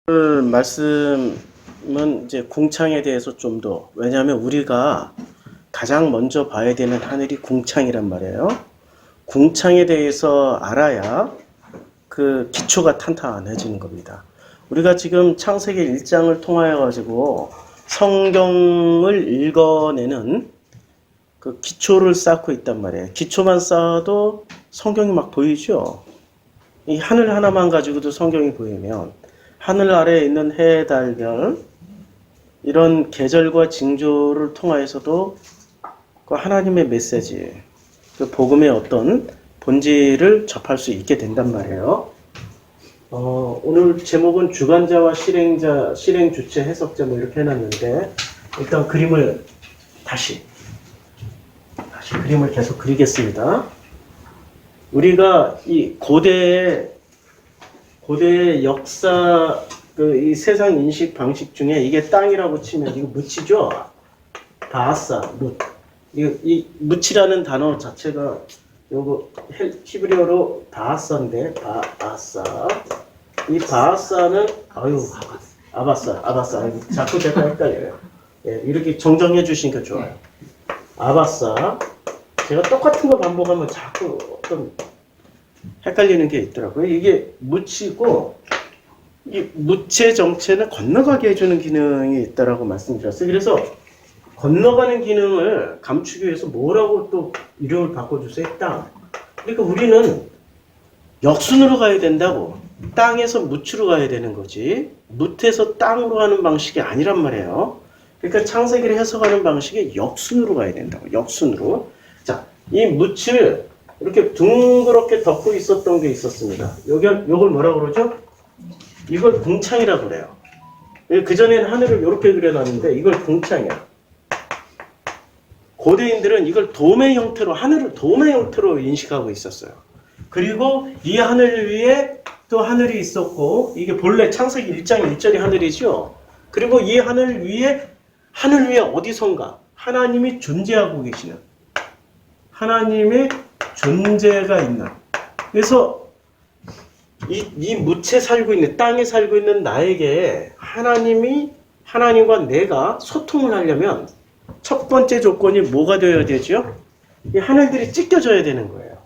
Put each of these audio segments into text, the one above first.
오늘 말씀은 이제 궁창에 대해서 좀 더, 왜냐하면 우리가 가장 먼저 봐야 되는 하늘이 궁창이란 말이에요. 궁창에 대해서 알아야 그 기초가 탄탄해지는 겁니다. 우리가 지금 창세기 1장을 통하여 가지고 성경을 읽어내는 그 기초를 쌓고 있단 말이에요. 기초만 쌓아도 성경이 막 보이죠. 이 하늘 하나만 가지고도 성경이 보이면 하늘 아래에 있는 해, 달, 별 이런 계절과 징조를 통하여서도 그 하나님의 메시지, 그 복음의 어떤 본질을 접할 수 있게 된단 말이에요. 오늘 제목은 주관자와 실행자, 실행 주체, 해석자 뭐 이렇게 해놨는데 일단 그림을 다시 그림을 계속 그리겠습니다. 우리가 이 고대의 역사, 이 세상 인식 방식 중에 이게 땅이라고 치면 이거 묻이죠? 바아사, 묻. 이 묻이라는 단어 자체가 요거 히브리어로 바아사인데, 바아사. 이 바아사는, 아바사. 자꾸 제가 헷갈려요. 예, 이렇게 정정해 주시니까 좋아요. 아바사. 제가 똑같은 거 반복하면 자꾸 어떤 헷갈리는 게 있더라고요. 이게 묻히고 이 묻체 정체는 건너가게 해주는 기능이 있다라고 말씀드렸어요. 그래서 건너가는 기능을 감추기 위해서 뭐라고 또 이름을 바꿔주세요? 땅. 그러니까 우리는 역순으로 가야 된다고. 땅에서 묻으로 가야 되는 거지. 묻에서 땅으로 가는 방식이 아니란 말이에요. 그러니까 창세기를 해석하는 방식이 역순으로 가야 된다고. 역순으로. 자, 이 묻을 이렇게 둥그렇게 덮고 있었던 게 있었습니다. 요걸 뭐라고 그러죠? 이걸 궁창이라고 그래요. 그전에는 하늘을 이렇게 그려놨는데 이걸 궁창이야. 고대인들은 이걸 돔의 형태로, 하늘을 돔의 형태로 인식하고 있었어요. 그리고 이 하늘 위에 또 하늘이 있었고, 이게 본래 창세기 1장 1절이 하늘이죠. 그리고 이 하늘 위에 어디선가 하나님이 존재하고 계시는, 하나님의 존재가 있는. 그래서 이 묻에 살고 있는, 땅에 살고 있는 나에게 하나님과 내가 소통을 하려면 첫 번째 조건이 뭐가 되어야 되죠? 이 하늘들이 찢겨져야 되는 거예요.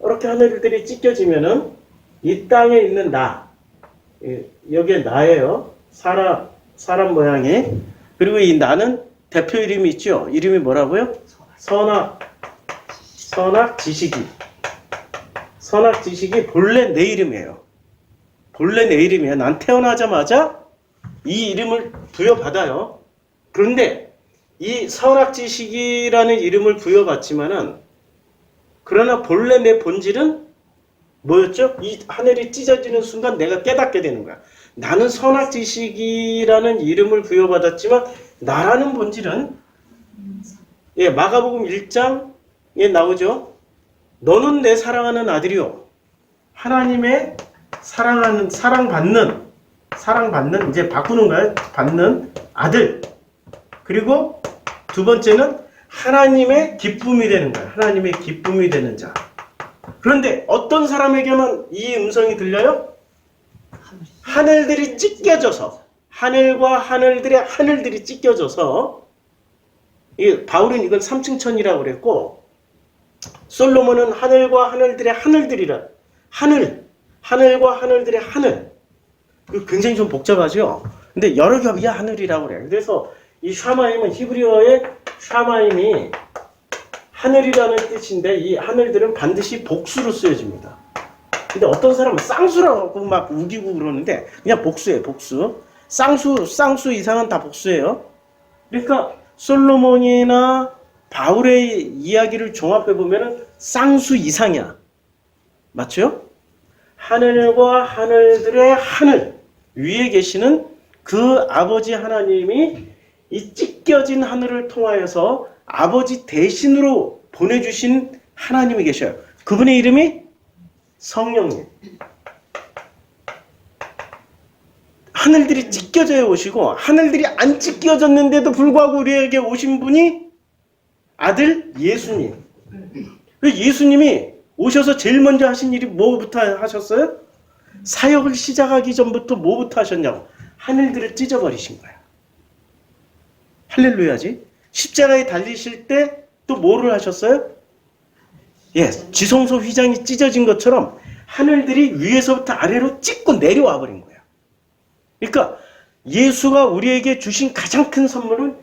이렇게 하늘들이 찢겨지면은 이 땅에 있는 나, 여기에 나예요. 사람 모양이. 그리고 이 나는 대표 이름이 있죠? 이름이 뭐라고요? 선악지식이 본래 내 이름이에요. 본래 내 이름이야. 난 태어나자마자 이 이름을 부여받아요. 그런데 이 선악지식이라는 이름을 부여받지만은, 그러나 본래 내 본질은 뭐였죠? 이 하늘이 찢어지는 순간 내가 깨닫게 되는 거야. 나는 선악지식이라는 이름을 부여받았지만 나라는 본질은, 마가복음 1장에 나오죠. 너는 내 사랑하는 아들이요. 하나님의 사랑받는, 이제 바꾸는 거예요. 받는 아들. 그리고 두 번째는 하나님의 기쁨이 되는 거예요. 하나님의 기쁨이 되는 자. 그런데 어떤 사람에게만 이 음성이 들려요? 하늘들이 찢겨져서, 하늘과 하늘들이 찢겨져서, 바울은 이건 삼층천이라고 그랬고, 솔로몬은 하늘과 하늘들의 하늘들이라, 하늘과 하늘들의 하늘. 굉장히 좀 복잡하죠? 근데 여러 겹이야 하늘이라고 그래요. 그래서 이 샤마임은, 히브리어의 샤마임이 하늘이라는 뜻인데, 이 하늘들은 반드시 복수로 쓰여집니다. 근데 어떤 사람은 쌍수라고 막 우기고 그러는데, 그냥 복수예요, 복수. 쌍수 이상은 다 복수예요. 그러니까 솔로몬이나 바울의 이야기를 종합해보면 쌍수 이상이야. 맞죠? 하늘과 하늘들의 하늘 위에 계시는 그 아버지 하나님이 이 찢겨진 하늘을 통하여서 아버지 대신으로 보내주신 하나님이 계셔요. 그분의 이름이 성령님. 하늘들이 찢겨져 오시고, 하늘들이 안 찢겨졌는데도 불구하고 우리에게 오신 분이 아들 예수님. 예수님이 오셔서 제일 먼저 하신 일이 뭐부터 하셨어요? 사역을 시작하기 전부터 뭐부터 하셨냐고? 하늘들을 찢어버리신 거야. 할렐루야지. 십자가에 달리실 때 또 뭐를 하셨어요? 예, 지성소 휘장이 찢어진 것처럼 하늘들이 위에서부터 아래로 찢고 내려와 버린 거야. 그러니까 예수가 우리에게 주신 가장 큰 선물은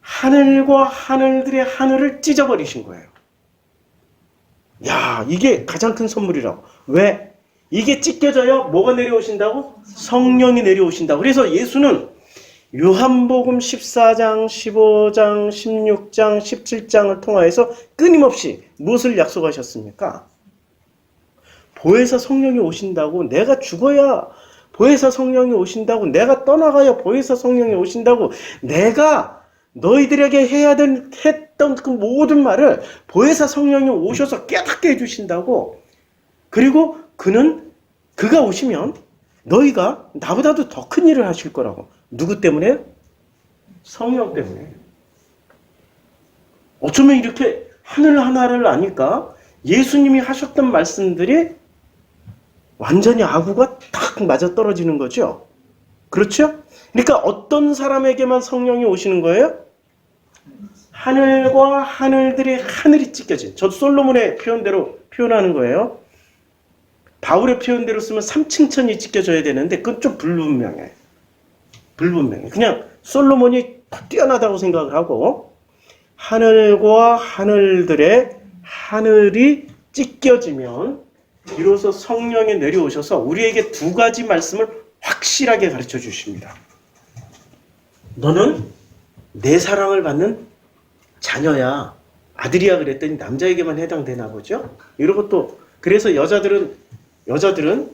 하늘과 하늘들의 하늘을 찢어버리신 거예요. 야, 이게 가장 큰 선물이라고. 왜? 이게 찢겨져야 뭐가 내려오신다고? 성령이 내려오신다고. 그래서 예수는 요한복음 14장, 15장, 16장, 17장을 통하여서 끊임없이 무엇을 약속하셨습니까? 보혜사 성령이 오신다고, 내가 죽어야 보혜사 성령이 오신다고, 내가 떠나가야 보혜사 성령이 오신다고, 내가 너희들에게 했던 그 모든 말을 보혜사 성령이 오셔서 깨닫게 해주신다고. 그리고 그가 오시면 너희가 나보다도 더 큰 일을 하실 거라고. 누구 때문에? 성령 때문에. 어쩌면 이렇게 하늘 하나를 아니까 예수님이 하셨던 말씀들이 완전히 아구가 딱 맞아떨어지는 거죠. 그렇죠? 그러니까 어떤 사람에게만 성령이 오시는 거예요? 하늘과 하늘들의 하늘이 찢겨진. 저 솔로몬의 표현대로 표현하는 거예요. 바울의 표현대로 쓰면 3층 천이 찢겨져야 되는데 그건 좀 불분명해. 그냥 솔로몬이 뛰어나다고 생각을 하고, 하늘과 하늘들의 하늘이 찢겨지면 비로소 성령이 내려오셔서 우리에게 두 가지 말씀을 확실하게 가르쳐 주십니다. 너는 내 사랑을 받는 자녀야. 아들이야 그랬더니 남자에게만 해당되나 보죠? 이런 것도. 그래서 여자들은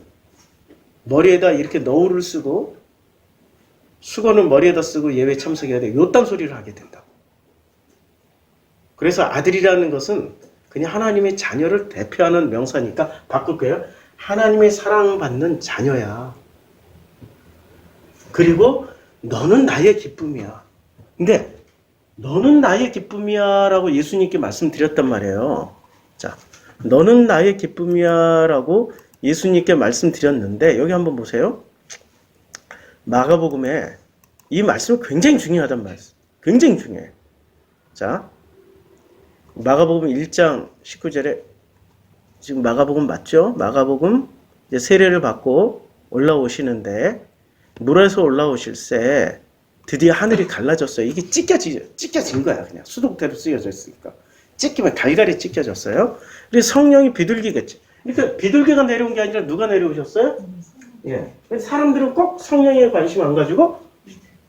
머리에다 이렇게 너울을 쓰고 수건을 머리에다 쓰고 예외 참석해야 돼. 요딴 소리를 하게 된다고. 그래서 아들이라는 것은 그냥 하나님의 자녀를 대표하는 명사니까 바꿀게요. 하나님의 사랑받는 자녀야. 그리고 너는 나의 기쁨이야. 근데 너는 나의 기쁨이야 라고 예수님께 말씀드렸단 말이에요. 자, 너는 나의 기쁨이야 라고 예수님께 말씀드렸는데 여기 한번 보세요. 마가복음에 이 말씀은 굉장히 중요하단 말씀. 굉장히 중요해. 자, 마가복음 1장 19절에 지금 마가복음 맞죠? 마가복음 이제 세례를 받고 올라오시는데 물에서 올라오실새 드디어 하늘이 갈라졌어요. 이게 찢겨진 거야. 그냥 수동태로 쓰여져 있으니까. 찢기면 달걀이 찢겨졌어요. 그래서 성령이 비둘기겠지. 그러니까 비둘기가 내려온 게 아니라 누가 내려오셨어요? 예. 사람들은 꼭 성령에 관심 안 가지고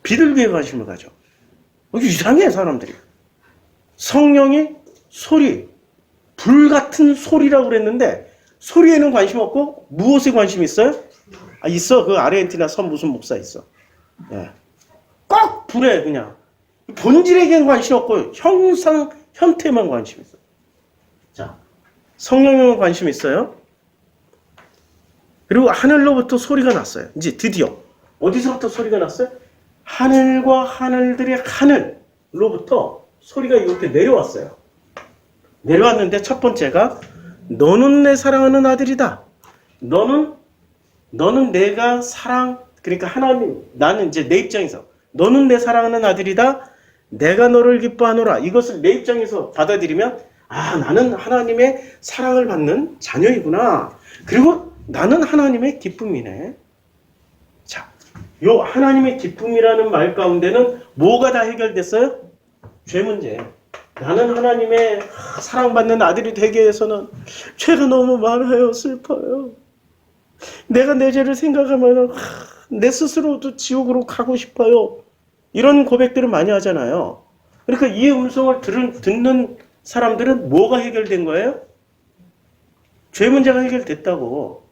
비둘기에 관심을 가져. 이상해, 사람들이. 성령이 소리, 불 같은 소리라고 그랬는데 소리에는 관심 없고 무엇에 관심 있어요? 있어. 그 아르헨티나 선 무슨 목사 있어. 예. 꼭 불에 그냥. 본질에겐 관심 없고 형태만 관심 있어. 자, 성령에만 관심 있어요. 그리고 하늘로부터 소리가 났어요. 이제 드디어. 어디서부터 소리가 났어요? 하늘과 하늘들의 하늘로부터 소리가 이렇게 내려왔어요. 내려왔는데 첫 번째가 너는 내 사랑하는 아들이다. 너는 내가 그러니까 하나님, 나는 이제 내 입장에서 너는 내 사랑하는 아들이다. 내가 너를 기뻐하노라. 이것을 내 입장에서 받아들이면 나는 하나님의 사랑을 받는 자녀이구나. 그리고 나는 하나님의 기쁨이네. 자, 요 하나님의 기쁨이라는 말 가운데는 뭐가 다 해결됐어요? 죄 문제. 나는 하나님의 사랑받는 아들이 되기 위해서는 죄가 너무 많아요. 슬퍼요. 내가 내 죄를 생각하면 내 스스로도 지옥으로 가고 싶어요. 이런 고백들을 많이 하잖아요. 그러니까 이 음성을 듣는 사람들은 뭐가 해결된 거예요? 죄 문제가 해결됐다고.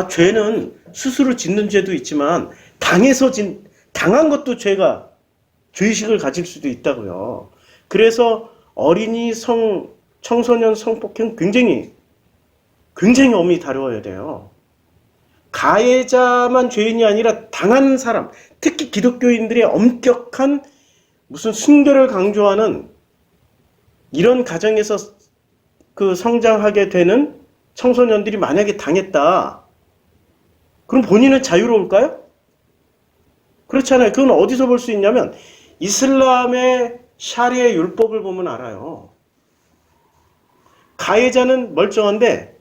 죄는 스스로 짓는 죄도 있지만 당한 것도 죄의식을 가질 수도 있다고요. 그래서 어린이 청소년 성폭행 굉장히 엄히 다루어야 돼요. 가해자만 죄인이 아니라 당하는 사람, 특히 기독교인들의 엄격한 무슨 순결을 강조하는 이런 가정에서 성장하게 되는 청소년들이 만약에 당했다. 그럼 본인은 자유로울까요? 그렇잖아요. 그건 어디서 볼 수 있냐면 이슬람의 샤리아 율법을 보면 알아요. 가해자는 멀쩡한데,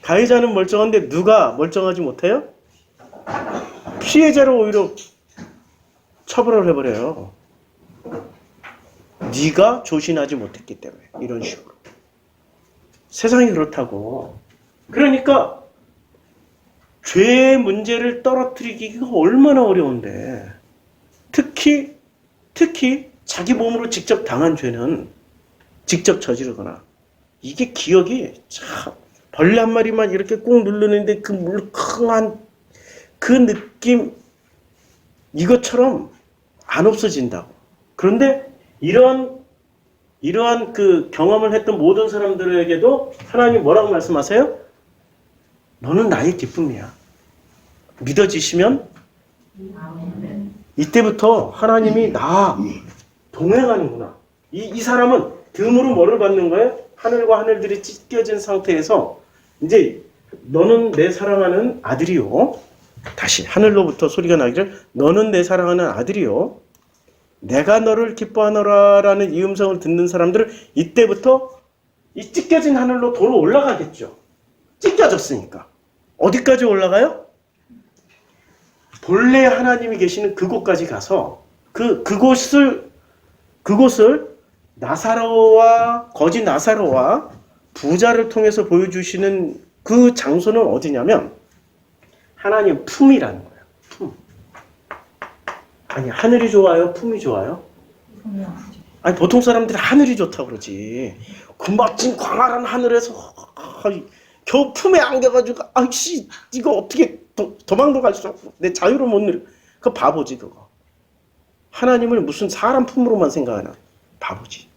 가해자는 멀쩡한데 누가 멀쩡하지 못해요? 피해자를 오히려 처벌을 해버려요. 네가 조신하지 못했기 때문에. 이런 식으로. 세상이 그렇다고. 그러니까 죄의 문제를 떨어뜨리기가 얼마나 어려운데, 특히 자기 몸으로 직접 당한 죄는 직접 저지르거나, 이게 기억이 참, 벌레 한 마리만 이렇게 꾹 누르는데 그 물컹한 그 느낌, 이것처럼 안 없어진다고. 그런데 이러한 그 경험을 했던 모든 사람들에게도 하나님 뭐라고 말씀하세요? 너는 나의 기쁨이야. 믿어지시면 이때부터 하나님이 나 동행하는구나. 이 사람은 덤으로 뭐를 받는 거예요? 하늘과 하늘들이 찢겨진 상태에서 이제 너는 내 사랑하는 아들이요. 다시 하늘로부터 소리가 나기를 너는 내 사랑하는 아들이요. 내가 너를 기뻐하노라라는 이 음성을 듣는 사람들은 이때부터 이 찢겨진 하늘로 도로 올라가겠죠. 찢겨졌으니까. 어디까지 올라가요? 본래 하나님이 계시는 그곳까지 가서 그곳을 나사로와 거짓 나사로와 부자를 통해서 보여주시는 그 장소는 어디냐면 하나님 품이라는 거예요. 품. 아니 하늘이 좋아요? 품이 좋아요? 아니 보통 사람들이 하늘이 좋다고 그러지. 그 멋진 광활한 하늘에서 겨우 품에 안겨가지고 아이씨 이거 어떻게 도망도 갈 수 없고 내 자유로 못 누려. 그거 바보지 그거. 하나님을 무슨 사람 품으로만 생각하나. 바보지.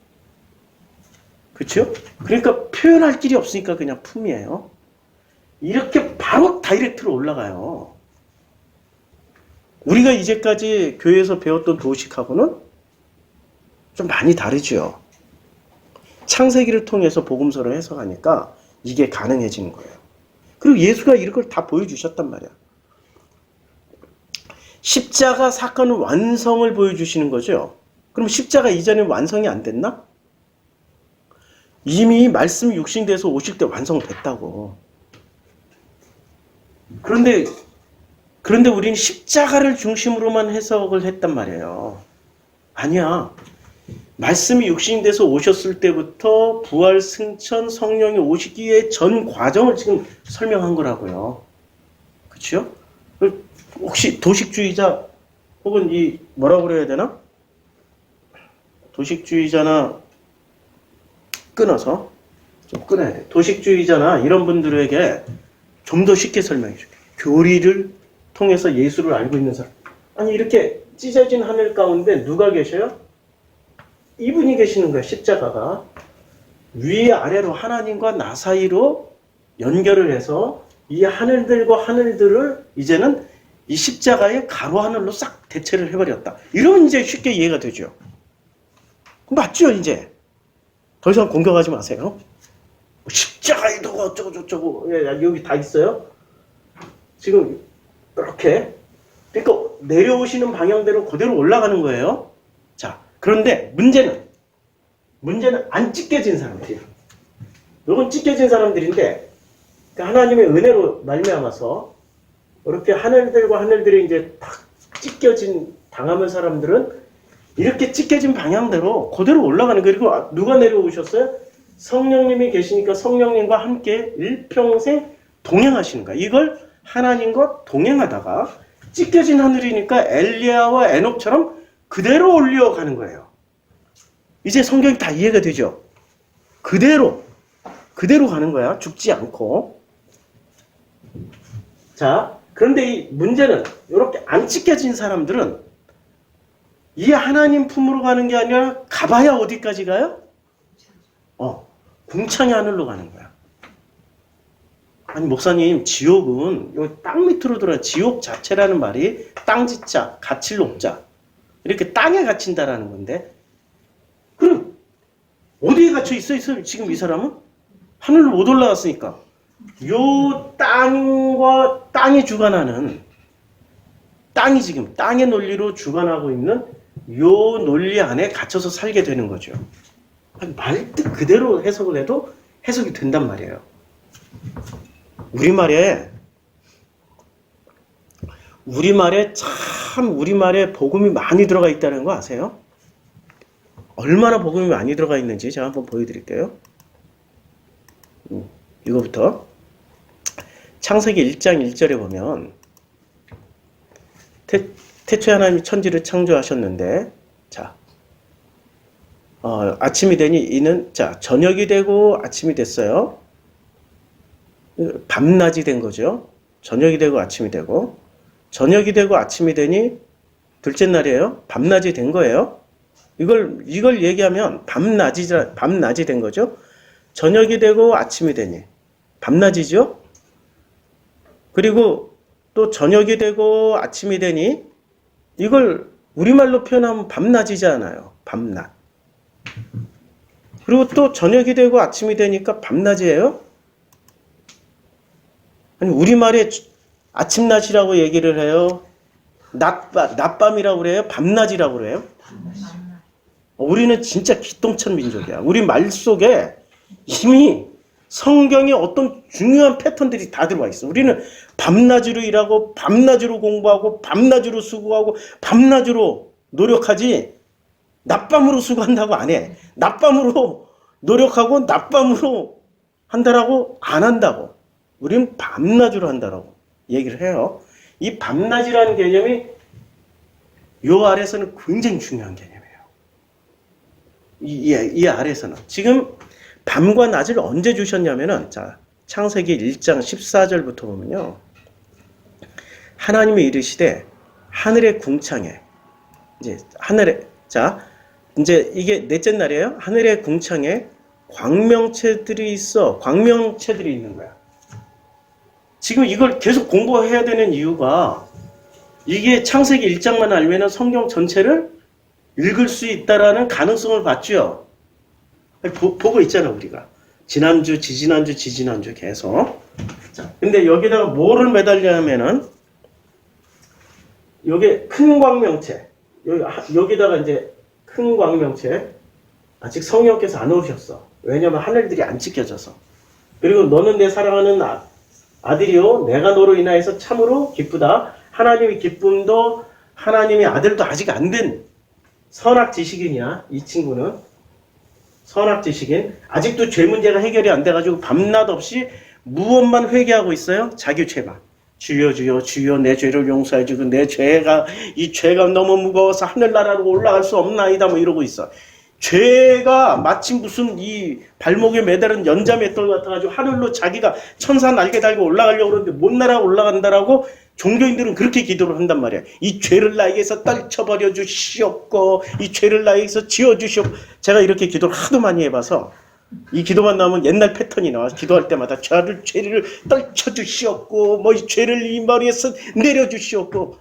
그렇죠? 그러니까 표현할 길이 없으니까 그냥 품이에요. 이렇게 바로 다이렉트로 올라가요. 우리가 이제까지 교회에서 배웠던 도식하고는 좀 많이 다르죠. 창세기를 통해서 복음서를 해석하니까 이게 가능해지는 거예요. 그리고 예수가 이런 걸 다 보여주셨단 말이야. 십자가 사건은 완성을 보여주시는 거죠. 그럼 십자가 이전에 완성이 안 됐나? 이미 말씀이 육신돼서 오실 때 완성됐다고. 그런데 우리는 십자가를 중심으로만 해석을 했단 말이에요. 아니야. 말씀이 육신돼서 오셨을 때부터 부활, 승천, 성령이 오시기에 전 과정을 지금 설명한 거라고요. 그렇죠? 혹시 도식주의자 혹은 이 뭐라고 그래야 되나? 도식주의자나 끊어서 좀 끊어야 돼. 도식주의자나 이런 분들에게 좀 더 쉽게 설명해 줄게. 교리를 통해서 예수를 알고 있는 사람. 아니 이렇게 찢어진 하늘 가운데 누가 계셔요? 이분이 계시는 거야. 십자가가 위아래로 하나님과 나 사이로 연결을 해서 이 하늘들과 하늘들을 이제는 이 십자가의 가로 하늘로 싹 대체를 해버렸다. 이러면 이제 쉽게 이해가 되죠. 맞죠 이제? 더 이상 공격하지 마세요. 십자가에도 어쩌고 저쩌고 여기 다 있어요. 지금 이렇게 그러니까 내려오시는 방향대로 그대로 올라가는 거예요. 자, 그런데 문제는 안 찢겨진 사람들이에요. 이건 찢겨진 사람들인데 하나님의 은혜로 말미암아서 이렇게 하늘들과 하늘들이 이제 탁 찢겨진 당하는 사람들은 이렇게 찢겨진 방향대로 그대로 올라가는 거예요. 그리고 누가 내려오셨어요? 성령님이 계시니까 성령님과 함께 일평생 동행하시는 거야. 이걸 하나님과 동행하다가 찢겨진 하늘이니까 엘리야와 에녹처럼 그대로 올려가는 거예요. 이제 성경이 다 이해가 되죠? 그대로 가는 거야. 죽지 않고. 자, 그런데 이 문제는 이렇게 안 찢겨진 사람들은 이 하나님 품으로 가는 게 아니라 가봐야 어디까지 가요? 궁창의 하늘로 가는 거야. 아니 목사님 지옥은 여기 땅 밑으로 들어가. 지옥 자체라는 말이 땅짓자, 갇힐 옥자 이렇게 땅에 갇힌다라는 건데 그럼 어디에 갇혀 있어 지금 이 사람은? 하늘로 못 올라갔으니까. 요 땅과 땅이 주관하는 땅이 지금 땅의 논리로 주관하고 있는 요 논리 안에 갇혀서 살게 되는 거죠. 말뜻 그대로 해석을 해도 해석이 된단 말이에요. 우리말에 복음이 많이 들어가 있다는 거 아세요? 얼마나 복음이 많이 들어가 있는지 제가 한번 보여드릴게요. 이거부터 창세기 1장 1절에 보면 태초에 하나님이 천지를 창조하셨는데 자 아침이 되니 이는 자 저녁이 되고 아침이 됐어요. 밤낮이 된 거죠. 저녁이 되고 아침이 되고 저녁이 되고 아침이 되니 둘째 날이에요. 밤낮이 된 거예요. 이걸 얘기하면 밤낮이 된 거죠. 저녁이 되고 아침이 되니 밤낮이죠. 그리고 또 저녁이 되고 아침이 되니 이걸 우리말로 표현하면 밤낮이잖아요. 밤낮. 그리고 또 저녁이 되고 아침이 되니까 밤낮이에요. 아니 우리말에 아침낮이라고 얘기를 해요. 낮밤이라고 그래요. 밤낮이라고 그래요. 우리는 진짜 기똥찬 민족이야. 우리 말 속에 이미 성경의 어떤 중요한 패턴들이 다 들어와 있어. 우리는 밤낮으로 일하고 밤낮으로 공부하고 밤낮으로 수고하고 밤낮으로 노력하지 낮밤으로 수고한다고 안 해. 낮밤으로 노력하고 낮밤으로 한다라고 안 한다고. 우리는 밤낮으로 한다라고 얘기를 해요. 이 밤낮이라는 개념이 요 아래서는 굉장히 중요한 개념이에요. 이 아래서는. 지금 밤과 낮을 언제 주셨냐면은, 자, 창세기 1장 14절부터 보면요. 하나님이 이르시되, 하늘의 궁창에, 이제 이게 넷째 날이에요. 하늘의 궁창에 광명체들이 있는 거야. 지금 이걸 계속 공부해야 되는 이유가, 이게 창세기 1장만 알면은 성경 전체를 읽을 수 있다라는 가능성을 봤죠. 보고 있잖아, 우리가. 지난주, 지지난주 계속. 자, 근데 여기다가 뭐를 매달려면은, 여기 큰 광명체. 여기다가 이제 큰 광명체. 아직 성령께서 안 오셨어. 왜냐면 하늘들이 안 찢겨져서. 그리고 너는 내 사랑하는 아들이요. 내가 너로 인하여서 참으로 기쁘다. 하나님의 기쁨도 하나님의 아들도 아직 안 된 선악지식인이야. 이 친구는. 선악지식인. 아직도 죄 문제가 해결이 안 돼가지고 밤낮 없이 무엇만 회개하고 있어요? 자기 죄만. 주여 주여 주여 내 죄를 용서해 주고 내 죄가 이 죄가 너무 무거워서 하늘나라로 올라갈 수 없나이다 뭐 이러고 있어. 죄가 마치 무슨 이 발목에 매달은 연자맷돌 같아가지고 하늘로 자기가 천사 날개 달고 올라가려고 그러는데 못 날아 올라간다라고 종교인들은 그렇게 기도를 한단 말이야. 이 죄를 나에게서 떨쳐버려 주시옵고 이 죄를 나에게서 지워주시옵고. 제가 이렇게 기도를 하도 많이 해봐서 이 기도만 나오면 옛날 패턴이 나와. 기도할 때마다 죄를 떨쳐주시옵고 뭐 이 죄를 이 머리에서 내려주시옵고.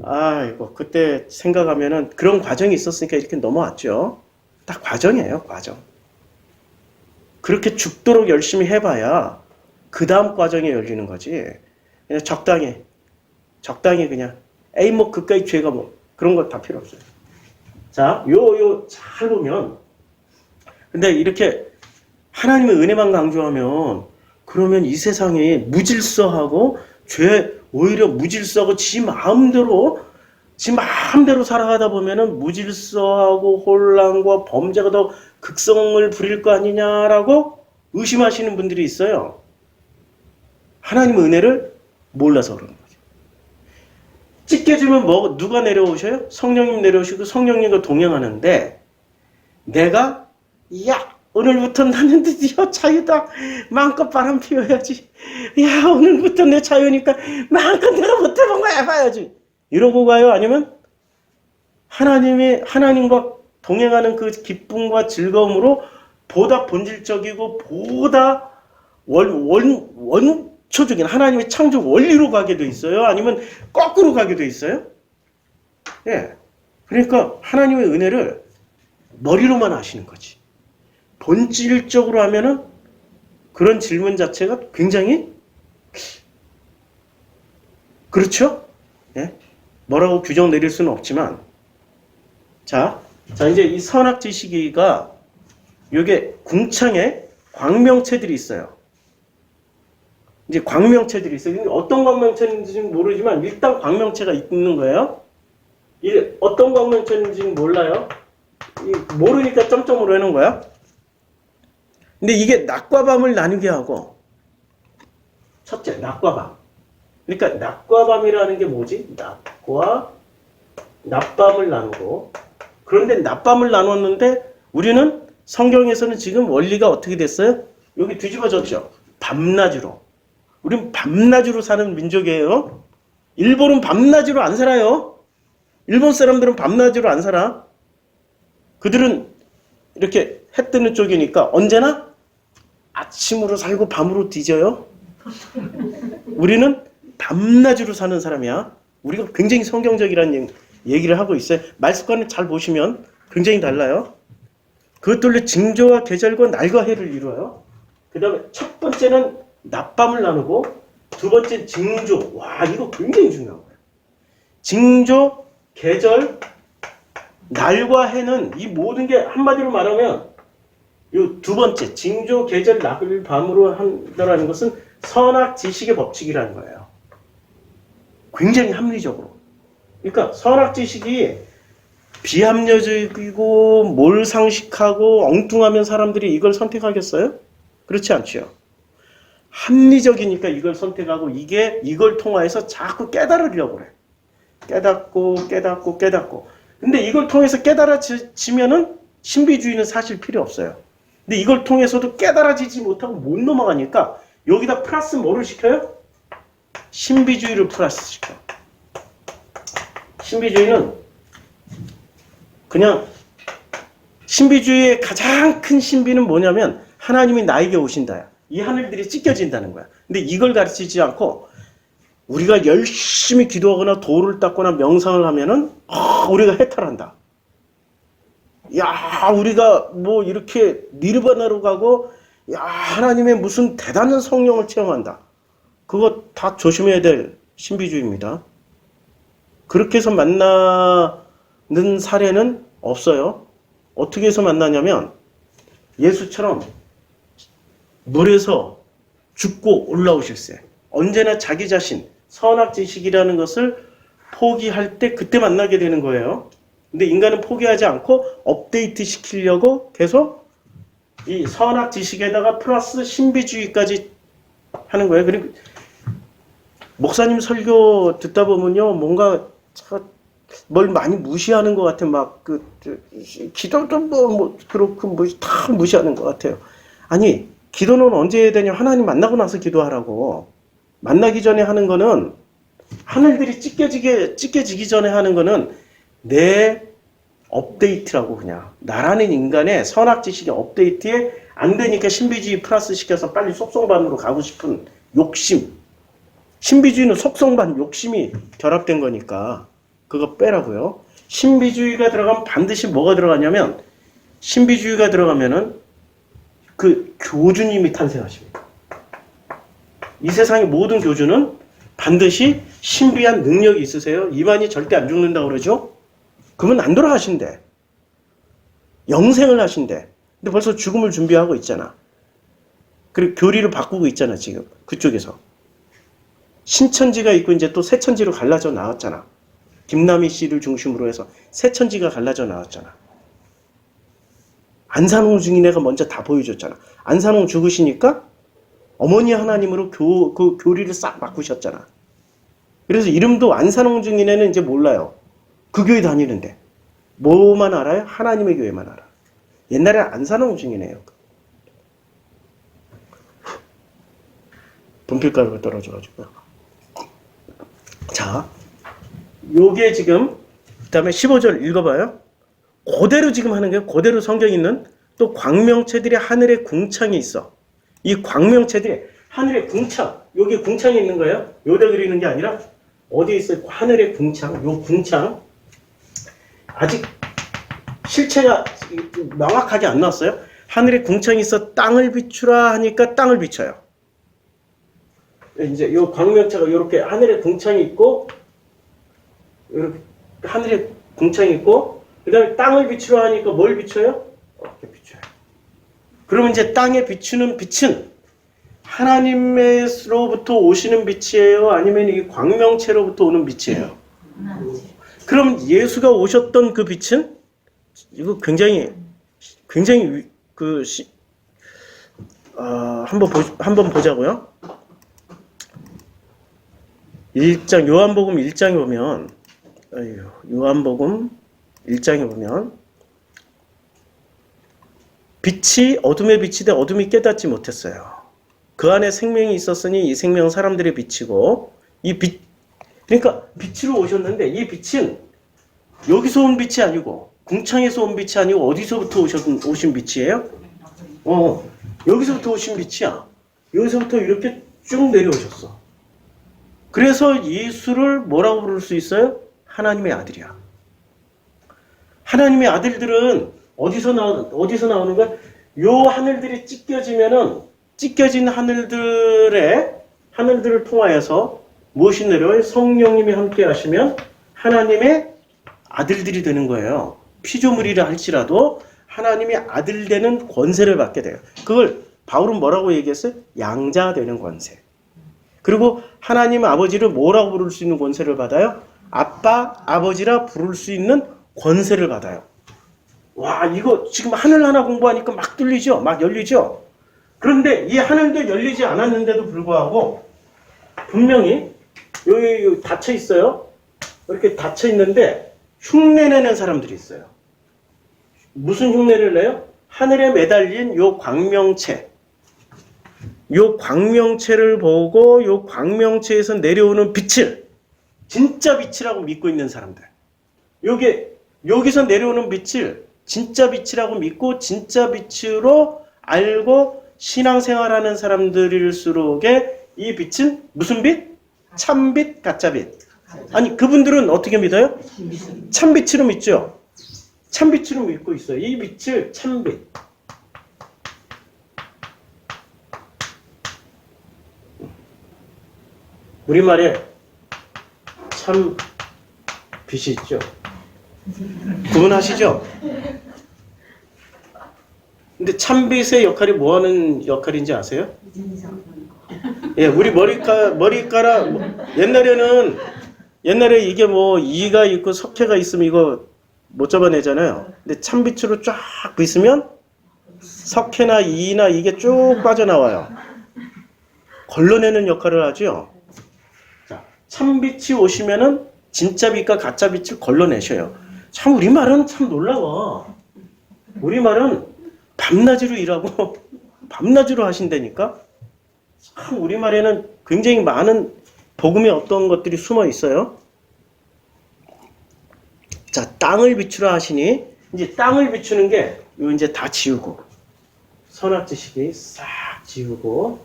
아이고 그때 생각하면은 그런 과정이 있었으니까 이렇게 넘어왔죠. 딱 과정이에요, 과정. 그렇게 죽도록 열심히 해봐야 그 다음 과정이 열리는 거지. 그냥 적당히 그냥 에이 뭐 그까이 죄가 뭐 그런 거 다 필요 없어요. 자, 요 잘 보면 근데 이렇게 하나님의 은혜만 강조하면 그러면 이 세상이 무질서하고 죄 오히려 무질서하고 지 마음대로 살아가다 보면은 무질서하고 혼란과 범죄가 더 극성을 부릴 거 아니냐라고 의심하시는 분들이 있어요. 하나님의 은혜를 몰라서 그러는 거죠. 찢겨지면 뭐 누가 내려오셔요? 성령님 내려오시고 성령님과 동행하는데 내가 오늘부터 나는 드디어 자유다. 마음껏 바람 피워야지. 오늘부터 내 자유니까 마음껏 내가 못해본 거 해봐야지. 이러고 가요? 아니면 하나님과 동행하는 그 기쁨과 즐거움으로 보다 본질적이고 보다 원초적인 하나님의 창조 원리로 가게 돼 있어요? 아니면 거꾸로 가게 돼 있어요? 예. 그러니까 하나님의 은혜를 머리로만 아시는 거지. 본질적으로 하면은 그런 질문 자체가 굉장히 그렇죠? 예? 뭐라고 규정 내릴 수는 없지만 자 이제 이 선악지시기가 요게 궁창에 광명체들이 있어요. 이제 광명체들이 있어요. 근데 어떤 광명체인지는 모르지만 일단 광명체가 있는 거예요. 이게 어떤 광명체인지는 몰라요. 모르니까 점점으로 해놓은 거야. 근데 이게 낮과 밤을 나누게 하고 첫째, 낮과 밤. 그러니까 낮과 밤이라는 게 뭐지? 낮밤을 나누고 그런데 낮밤을 나눴는데 우리는 성경에서는 지금 원리가 어떻게 됐어요? 여기 뒤집어졌죠. 밤낮으로. 우린 밤낮으로 사는 민족이에요. 일본은 밤낮으로 안 살아요. 일본 사람들은 밤낮으로 안 살아. 그들은 이렇게 해 뜨는 쪽이니까 언제나 아침으로 살고 밤으로 뒤져요. 우리는 밤낮으로 사는 사람이야. 우리가 굉장히 성경적이라는 얘기를 하고 있어요. 말씀관을 잘 보시면 굉장히 달라요. 그것들로 징조와 계절과 날과 해를 이루어요. 그 다음에 첫 번째는 낮밤을 나누고 두 번째 징조. 와, 이거 굉장히 중요한 거예요. 징조, 계절, 날과 해는 이 모든 게 한마디로 말하면 이 두 번째 징조, 계절, 날을 밤으로 한다라는 것은 선악지식의 법칙이라는 거예요. 굉장히 합리적으로. 그러니까 선악지식이 비합리적이고 몰상식하고 엉뚱하면 사람들이 이걸 선택하겠어요? 그렇지 않죠. 합리적이니까 이걸 선택하고 이걸 통해서 자꾸 깨달으려고 그래. 깨닫고. 근데 이걸 통해서 깨달아지면은 신비주의는 사실 필요 없어요. 근데 이걸 통해서도 깨달아지지 못하고 못 넘어가니까 여기다 플러스 뭐를 시켜요? 신비주의를 플러스 시켜. 신비주의는 그냥 신비주의의 가장 큰 신비는 뭐냐면 하나님이 나에게 오신다야. 이 하늘들이 찢겨진다는 거야. 근데 이걸 가르치지 않고 우리가 열심히 기도하거나 도를 닦거나 명상을 하면은 우리가 해탈한다. 야, 우리가 뭐 이렇게 니르바나로 가고 야, 하나님의 무슨 대단한 성령을 체험한다. 그거 다 조심해야 될 신비주의입니다. 그렇게 해서 만나는 사례는 없어요. 어떻게 해서 만나냐면 예수처럼 물에서 죽고 올라오실세. 언제나 자기 자신, 선악지식이라는 것을 포기할 때 그때 만나게 되는 거예요. 근데 인간은 포기하지 않고 업데이트 시키려고 계속 이 선악지식에다가 플러스 신비주의까지 하는 거예요. 그리고 목사님 설교 듣다 보면요, 뭔가 뭘 많이 무시하는 것 같아요. 막 기도도 뭐 그렇고 뭐 다 무시하는 것 같아요. 아니, 기도는 언제 해야 되냐? 하나님 만나고 나서 기도하라고. 만나기 전에 하는 거는 하늘들이 찢겨지기 전에 하는 거는 내 업데이트라고 그냥. 나라는 인간의 선악지식의 업데이트에 안 되니까 신비주의 플러스 시켜서 빨리 속성반으로 가고 싶은 욕심. 신비주의는 속성반 욕심이 결합된 거니까 그거 빼라고요. 신비주의가 들어가면 반드시 뭐가 들어가냐면 신비주의가 들어가면은 그 교주님이 탄생하십니다. 이 세상의 모든 교주는 반드시 신비한 능력이 있으세요. 이만이 절대 안 죽는다고 그러죠? 그러면 안 돌아가신대. 영생을 하신대. 근데 벌써 죽음을 준비하고 있잖아. 그리고 교리를 바꾸고 있잖아, 지금. 그쪽에서. 신천지가 있고 이제 또 새천지로 갈라져 나왔잖아. 김남희 씨를 중심으로 해서 새천지가 갈라져 나왔잖아. 안산홍 증인회가 먼저 다 보여줬잖아. 안산홍 죽으시니까 어머니 하나님으로 그 교리를 싹 바꾸셨잖아. 그래서 이름도 안산홍 증인회는 이제 몰라요. 그 교회 다니는데. 뭐만 알아요? 하나님의 교회만 알아. 옛날에 안산홍 증인회예요. 분필가루가 떨어져가지고요. 자, 요게 지금 그 다음에 15절 읽어봐요. 그대로 지금 하는 거예요. 그대로 성경에 있는 또 광명체들이 하늘에 궁창이 있어. 이 광명체들이 하늘에 궁창, 여기 궁창이 있는 거예요. 여기다 그리는 게 아니라 어디에 있어요? 하늘에 궁창, 요 궁창. 아직 실체가 명확하게 안 나왔어요. 하늘에 궁창이 있어 땅을 비추라 하니까 땅을 비춰요. 이제 요 광명체가 이렇게 하늘에 궁창이 있고, 이렇게 하늘에 궁창이 있고, 그 다음에 땅을 비추라 하니까 뭘 비춰요? 이렇게 비춰요. 그러면 이제 땅에 비추는 빛은 하나님으로부터 오시는 빛이에요? 아니면 이 광명체로부터 오는 빛이에요? 그럼 예수가 오셨던 그 빛은 이거 굉장히 한번 보자고요. 요한복음 1장에 보면 요한복음 1장에 보면 빛이 어둠에 비치되 어둠이 깨닫지 못했어요. 그 안에 생명이 있었으니 이 생명은 사람들의 빛이고 이 빛, 그러니까 빛으로 오셨는데 이 빛은 여기서 온 빛이 아니고 궁창에서 온 빛이 아니고 어디서부터 오신 빛이에요? 여기서부터 오신 빛이야. 여기서부터 이렇게 쭉 내려오셨어. 그래서 예수를 뭐라고 부를 수 있어요? 하나님의 아들이야. 하나님의 아들들은 어디서 나오는 거야? 요 하늘들이 찢겨진 하늘들을 통하여서 무엇이 내려와요? 성령님이 함께 하시면 하나님의 아들들이 되는 거예요. 피조물이라 할지라도 하나님의 아들 되는 권세를 받게 돼요. 그걸 바울은 뭐라고 얘기했어요? 양자 되는 권세. 그리고 하나님 아버지를 뭐라고 부를 수 있는 권세를 받아요? 아빠, 아버지라 부를 수 있는 권세를 받아요. 와, 이거 지금 하늘 하나 공부하니까 막 뚫리죠? 막 열리죠? 그런데 이 하늘도 열리지 않았는데도 불구하고 분명히 여기 닫혀 있어요. 이렇게 닫혀 있는데 흉내내는 사람들이 있어요. 무슨 흉내를 내요? 하늘에 매달린 요 광명체. 요 광명체를 보고 요 광명체에서 내려오는 빛을 진짜 빛이라고 믿고 있는 사람들. 여기서 내려오는 빛을 진짜 빛이라고 믿고 진짜 빛으로 알고 신앙생활하는 사람들일수록에 이 빛은 무슨 빛? 참빛, 가짜빛. 아니 그분들은 어떻게 믿어요? 참빛으로 믿죠. 참빛으로 믿고 있어요. 이 빛을 참빛. 우리말에 참 빛이 있죠. 구분하시죠? 근데 참빛의 역할이 뭐 하는 역할인지 아세요? 예, 우리 머리카락 옛날에 이게 뭐 이가 있고 석회가 있으면 이거 못 잡아내잖아요. 근데 참빛으로 쫙 빗으면 석회나 이나 이게 쭉 빠져나와요. 걸러내는 역할을 하죠. 자, 참빛이 오시면은 진짜 빛과 가짜 빛을 걸러내셔요. 참 우리말은 참 놀라워. 우리말은 밤낮으로 일하고 밤낮으로 하신다니까. 참 우리말에는 굉장히 많은 복음의 어떤 것들이 숨어 있어요. 자, 땅을 비추라 하시니 이제 땅을 비추는 게 요 이제 다 지우고 선악지식이 싹 지우고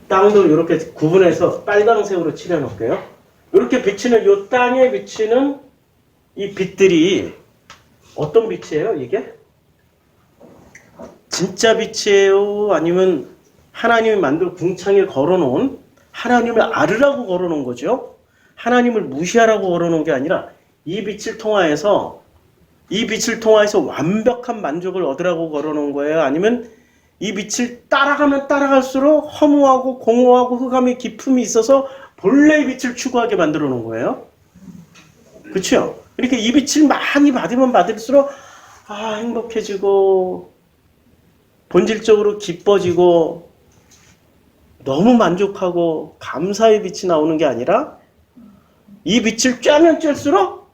땅도 이렇게 구분해서 빨강색으로 칠해놓을게요. 이렇게 비치는 요 땅에 비치는 이 빛들이 어떤 빛이에요? 이게? 진짜 빛이에요? 아니면 하나님이 만든 궁창에 걸어놓은 하나님을 알으라고 걸어놓은 거죠? 하나님을 무시하라고 걸어놓은 게 아니라 이 빛을 통하여서 완벽한 만족을 얻으라고 걸어놓은 거예요? 아니면 이 빛을 따라가면 따라갈수록 허무하고 공허하고 흑암의 기품이 있어서 본래의 빛을 추구하게 만들어 놓은 거예요? 그렇죠? 이렇게 이 빛을 많이 받으면 받을수록 행복해지고 본질적으로 기뻐지고 너무 만족하고 감사의 빛이 나오는 게 아니라 이 빛을 쬐면 쬐수록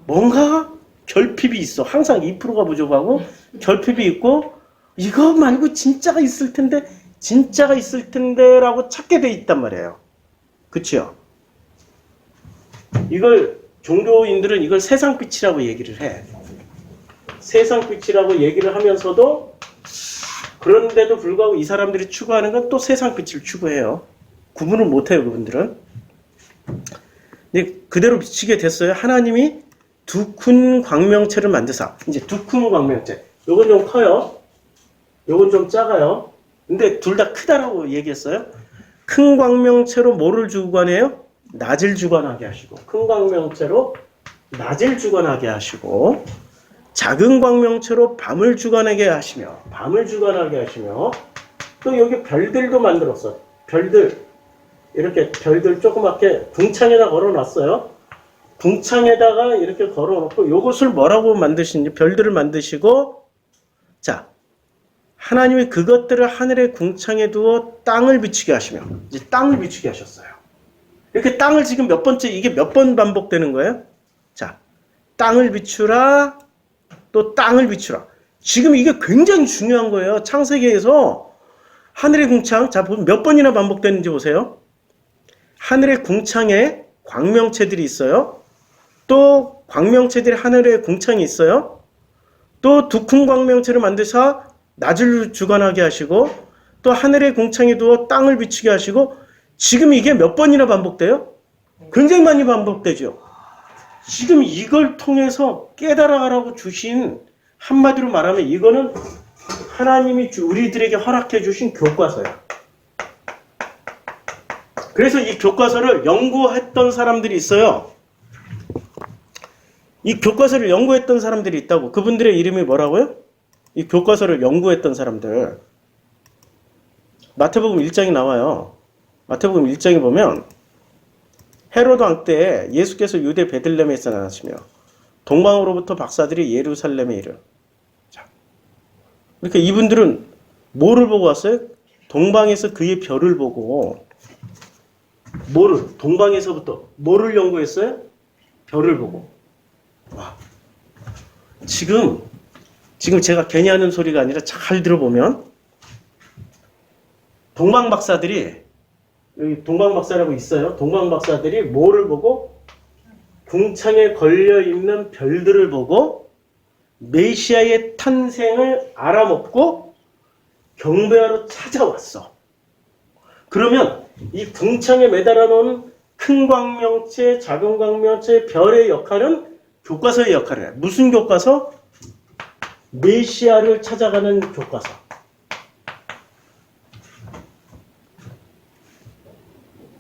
뭔가 결핍이 있어. 항상 2%가 부족하고 결핍이 있고 이거 말고 진짜가 있을 텐데라고 찾게 돼 있단 말이에요. 그치요? 이걸 종교인들은 이걸 세상빛이라고 얘기를 해. 세상빛이라고 얘기를 하면서도 그런데도 불구하고 이 사람들이 추구하는 건 또 세상빛을 추구해요. 구분을 못해요, 그분들은. 근데 그대로 비치게 됐어요. 하나님이 두 큰 광명체를 만드사. 이제 두 큰 광명체. 요건 좀 커요. 요건 좀 작아요. 근데 둘 다 크다라고 얘기했어요. 큰 광명체로 뭐를 주관해요? 낮을 주관하게 하시고. 큰 광명체로 낮을 주관하게 하시고. 작은 광명체로 밤을 주관하게 하시며. 또 여기 별들도 만들었어. 별들. 이렇게 별들 조그맣게 궁창에다 걸어놨어요. 궁창에다가 이렇게 걸어놓고 요것을 뭐라고 만드시는지 별들을 만드시고, 자, 하나님이 그것들을 하늘의 궁창에 두어 땅을 비추게 하시며, 이제 땅을 비추게 하셨어요. 이렇게 땅을 지금 몇 번째, 이게 몇 번 반복되는 거예요? 자, 땅을 비추라, 또 땅을 비추라. 지금 이게 굉장히 중요한 거예요. 창세기에서 하늘의 궁창, 자, 몇 번이나 반복되는지 보세요. 하늘의 궁창에 광명체들이 있어요. 또 광명체들이 하늘의 궁창이 있어요. 또 두 큰 광명체를 만드사 낮을 주관하게 하시고, 또 하늘의 궁창에 두어 땅을 비추게 하시고, 지금 이게 몇 번이나 반복돼요? 굉장히 많이 반복되죠. 지금 이걸 통해서 깨달아가라고 주신, 한마디로 말하면 이거는 하나님이 우리들에게 허락해 주신 교과서야. 그래서 이 교과서를 연구했던 사람들이 있어요. 이 교과서를 연구했던 사람들이 있다고. 그분들의 이름이 뭐라고요? 이 교과서를 연구했던 사람들. 마태복음 1장이 나와요. 마태복음 1장에 보면 헤로드 왕 때 예수께서 유대 베들레헴에서 나시며 동방으로부터 박사들이 예루살렘에 이르. 자, 그러니까 이분들은 뭐를 보고 왔어요? 동방에서 그의 별을 보고, 뭐를? 동방에서부터 뭐를 연구했어요? 별을 보고. 와. 지금 제가 괜히 하는 소리가 아니라 잘 들어보면 동방 박사들이, 여기 동방 박사라고 있어요. 동방 박사들이 뭐를 보고? 궁창에 걸려 있는 별들을 보고 메시아의 탄생을 알아먹고 경배하러 찾아왔어. 그러면 이 궁창에 매달아 놓은 큰 광명체, 작은 광명체, 별의 역할은 교과서의 역할이에요. 무슨 교과서? 메시아를 찾아가는 교과서.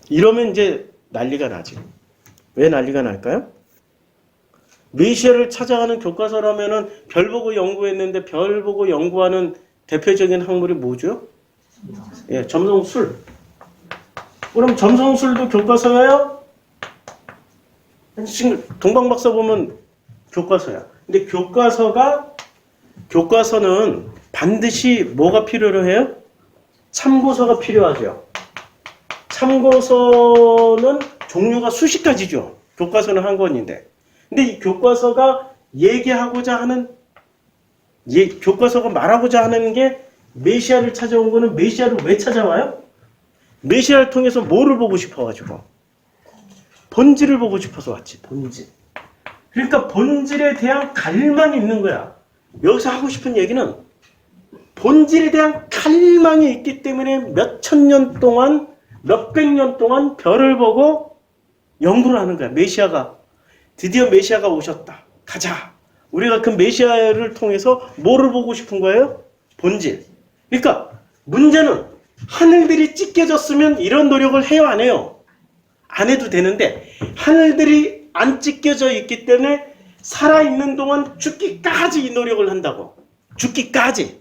이러면 이제 난리가 나지. 왜 난리가 날까요? 메시아를 찾아가는 교과서라면은 별 보고 연구했는데 별 보고 연구하는 대표적인 학문이 뭐죠? 예, 점성술. 그럼 점성술도 교과서예요? 지금 동방박사 보면 교과서야. 근데 교과서는 반드시 뭐가 필요로 해요? 참고서가 필요하죠. 참고서는 종류가 수십 가지죠. 교과서는 한 권인데. 근데 이 교과서가 얘기하고자 하는, 교과서가 말하고자 하는 게 메시아를 찾아온 거는 메시아를 왜 찾아와요? 메시아를 통해서 뭐를 보고 싶어가지고? 본질을 보고 싶어서 왔지, 본질. 그러니까 본질에 대한 갈망이 있는 거야. 여기서 하고 싶은 얘기는 본질에 대한 갈망이 있기 때문에 몇천 년 동안, 몇백 년 동안 별을 보고 연구를 하는 거야. 드디어 메시아가 오셨다. 가자. 우리가 그 메시아를 통해서 뭐를 보고 싶은 거예요? 본질. 그러니까 문제는 하늘들이 찢겨졌으면 이런 노력을 해요, 안 해요? 안 해도 되는데 하늘들이 안 찢겨져 있기 때문에 살아있는 동안 죽기까지 이 노력을 한다고. 죽기까지.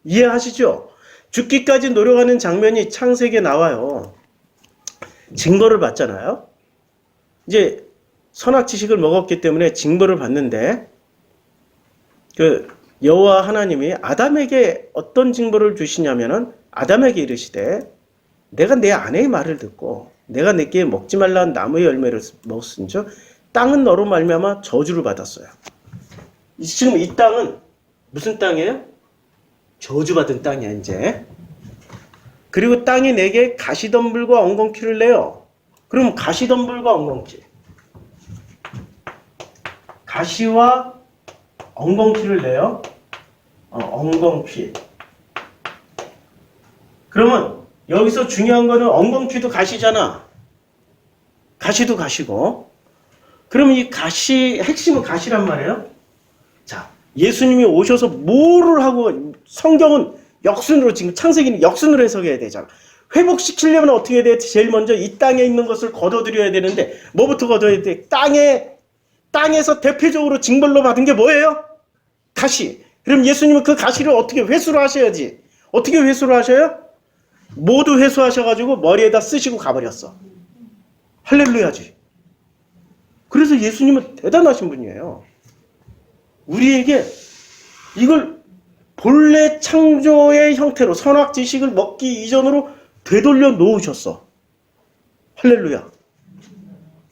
이해하시죠? 죽기까지 노력하는 장면이 창세기에 나와요. 징벌을 받잖아요. 이제 선악 지식을 먹었기 때문에 징벌을 받는데, 그 여호와 하나님이 아담에게 어떤 징벌을 주시냐면은 아담에게 이르시되 내가 내 아내의 말을 듣고 내가 내게 먹지 말라는 나무의 열매를 먹었은즉 땅은 너로 말미암아 저주를 받았어요. 지금 이 땅은 무슨 땅이에요? 저주받은 땅이야 이제. 그리고 땅이 내게 가시덤불과 엉겅퀴를 내요. 그럼 가시덤불과 엉겅퀴, 가시와 엉겅퀴를 내요. 엉겅퀴. 그러면 여기서 중요한 거는 엉겅퀴도 가시잖아. 가시도 가시고. 그럼 이 가시, 핵심은 가시란 말이에요. 자, 예수님이 오셔서 뭐를 하고, 성경은 역순으로, 지금 창세기는 역순으로 해석해야 되잖아. 회복시키려면 어떻게 해야 돼? 제일 먼저 이 땅에 있는 것을 걷어들여야 되는데, 뭐부터 걷어야 돼? 땅에서 대표적으로 징벌로 받은 게 뭐예요? 가시. 그럼 예수님은 그 가시를 어떻게 회수를 하셔야지. 어떻게 회수를 하셔요? 모두 회수하셔가지고 머리에다 쓰시고 가버렸어. 할렐루야지. 그래서 예수님은 대단하신 분이에요. 우리에게 이걸 본래 창조의 형태로 선악지식을 먹기 이전으로 되돌려 놓으셨어. 할렐루야.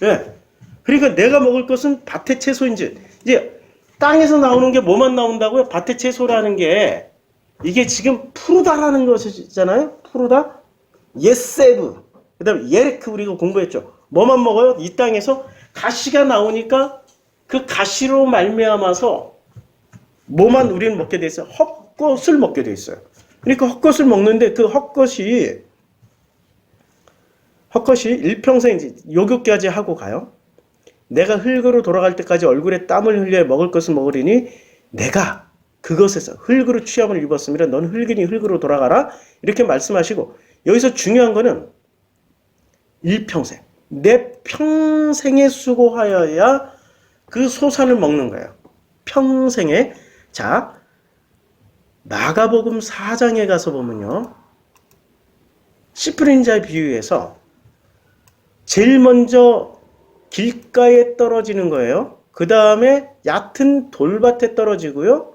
예. 그러니까 내가 먹을 것은 밭의 채소인지, 이제 땅에서 나오는 게 뭐만 나온다고요? 밭의 채소라는 게 이게 지금 푸르다라는 것이잖아요. 푸르다, 예세브, 그 다음에 예레크 우리가 공부했죠. 뭐만 먹어요? 이 땅에서 가시가 나오니까 그 가시로 말미암아서 뭐만 우리는 먹게 돼 있어요? 헛것을 먹게 돼 있어요. 그러니까 헛것을 먹는데 그 헛것이 일평생 요격까지 하고 가요. 내가 흙으로 돌아갈 때까지 얼굴에 땀을 흘려 먹을 것을 먹으리니 내가 그것에서 흙으로 취함을 입었으면 넌 흙이니 흙으로 돌아가라. 이렇게 말씀하시고, 여기서 중요한 거는 일평생, 내 평생에 수고하여야 그 소산을 먹는 거예요. 평생에. 자, 마가복음 4장에 가서 보면요, 씨 뿌린 자의 비유에서 제일 먼저 길가에 떨어지는 거예요. 그 다음에 얕은 돌밭에 떨어지고요.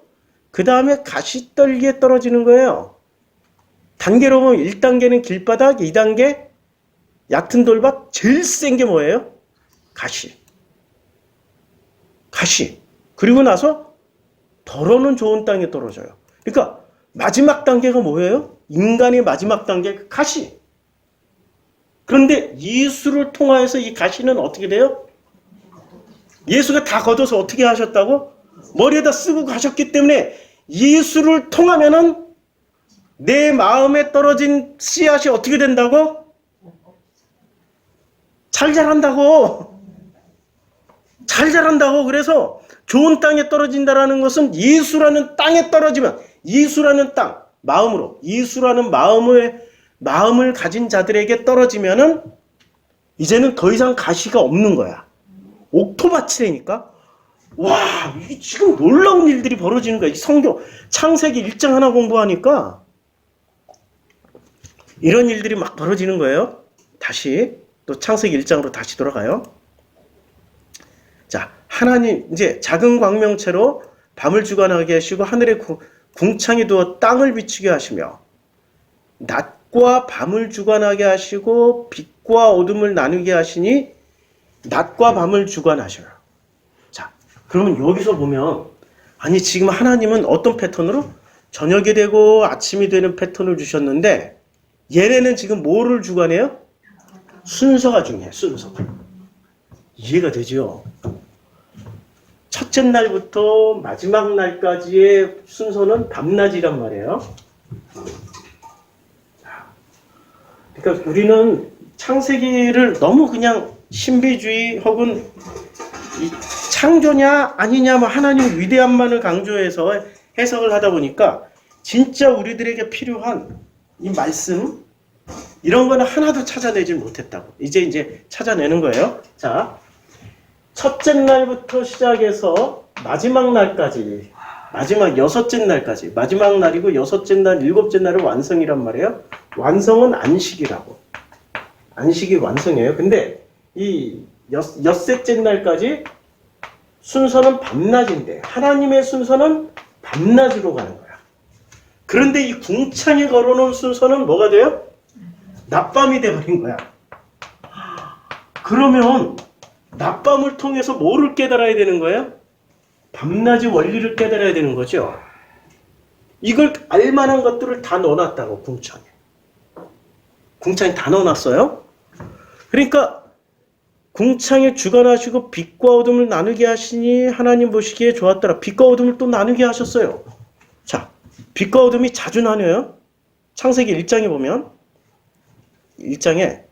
그 다음에 가시떨기에 떨어지는 거예요. 단계로 보면 1단계는 길바닥, 2단계 얕은 돌밭, 제일 센 게 뭐예요? 가시. 그리고 나서 더러는 좋은 땅에 떨어져요. 그러니까 마지막 단계가 뭐예요? 인간의 마지막 단계, 가시. 그런데 예수를 통하여서 이 가시는 어떻게 돼요? 예수가 다 걷어서 어떻게 하셨다고? 머리에다 쓰고 가셨기 때문에 예수를 통하면은 내 마음에 떨어진 씨앗이 어떻게 된다고? 잘 자란다고. 그래서 좋은 땅에 떨어진다라는 것은 예수라는 땅에 떨어지면, 예수라는 땅, 마음으로, 예수라는 마음을 가진 자들에게 떨어지면은 이제는 더 이상 가시가 없는 거야. 옥토밭이라니까. 와, 이게 지금 놀라운 일들이 벌어지는 거야. 이 성경 창세기 1장 하나 공부하니까 이런 일들이 막 벌어지는 거예요. 다시 또 창세기 1장으로 다시 돌아가요. 자, 하나님 이제 작은 광명체로 밤을 주관하게 하시고 하늘에 궁창에 두어 땅을 비추게 하시며 낮과 밤을 주관하게 하시고 빛과 어둠을 나누게 하시니 낮과 밤을 주관하셔요. 자, 그러면 여기서 보면, 아니 지금 하나님은 어떤 패턴으로? 저녁이 되고 아침이 되는 패턴을 주셨는데 얘네는 지금 뭐를 주관해요? 순서가 중요해. 순서가. 이해가 되죠? 첫째 날부터 마지막 날까지의 순서는 밤낮이란 말이에요. 그러니까 우리는 창세기를 너무 그냥 신비주의 혹은 이 창조냐 아니냐 뭐 하나님의 위대함만을 강조해서 해석을 하다 보니까 진짜 우리들에게 필요한 이 말씀 이런 거는 하나도 찾아내질 못했다고. 이제 찾아내는 거예요. 자, 첫째 날부터 시작해서 마지막 날까지, 마지막 여섯째 날까지, 마지막 날이고 여섯째 날, 일곱째 날은 완성이란 말이에요. 완성은 안식이라고. 안식이 완성이에요. 근데 이 엿새째 날까지 순서는 밤낮인데 하나님의 순서는 밤낮으로 가는 거야. 그런데 이 궁창에 걸어놓은 순서는 뭐가 돼요? 낮밤이 돼버린 거야. 그러면 낮밤을 통해서 뭐를 깨달아야 되는 거예요? 밤낮의 원리를 깨달아야 되는 거죠. 이걸 알만한 것들을 다 넣어놨다고. 궁창에 다 넣어놨어요. 그러니까 궁창에 주관하시고 빛과 어둠을 나누게 하시니 하나님 보시기에 좋았더라. 빛과 어둠을 또 나누게 하셨어요. 자, 빛과 어둠이 자주 나뉘어요. 창세기 1장에 보면 1장에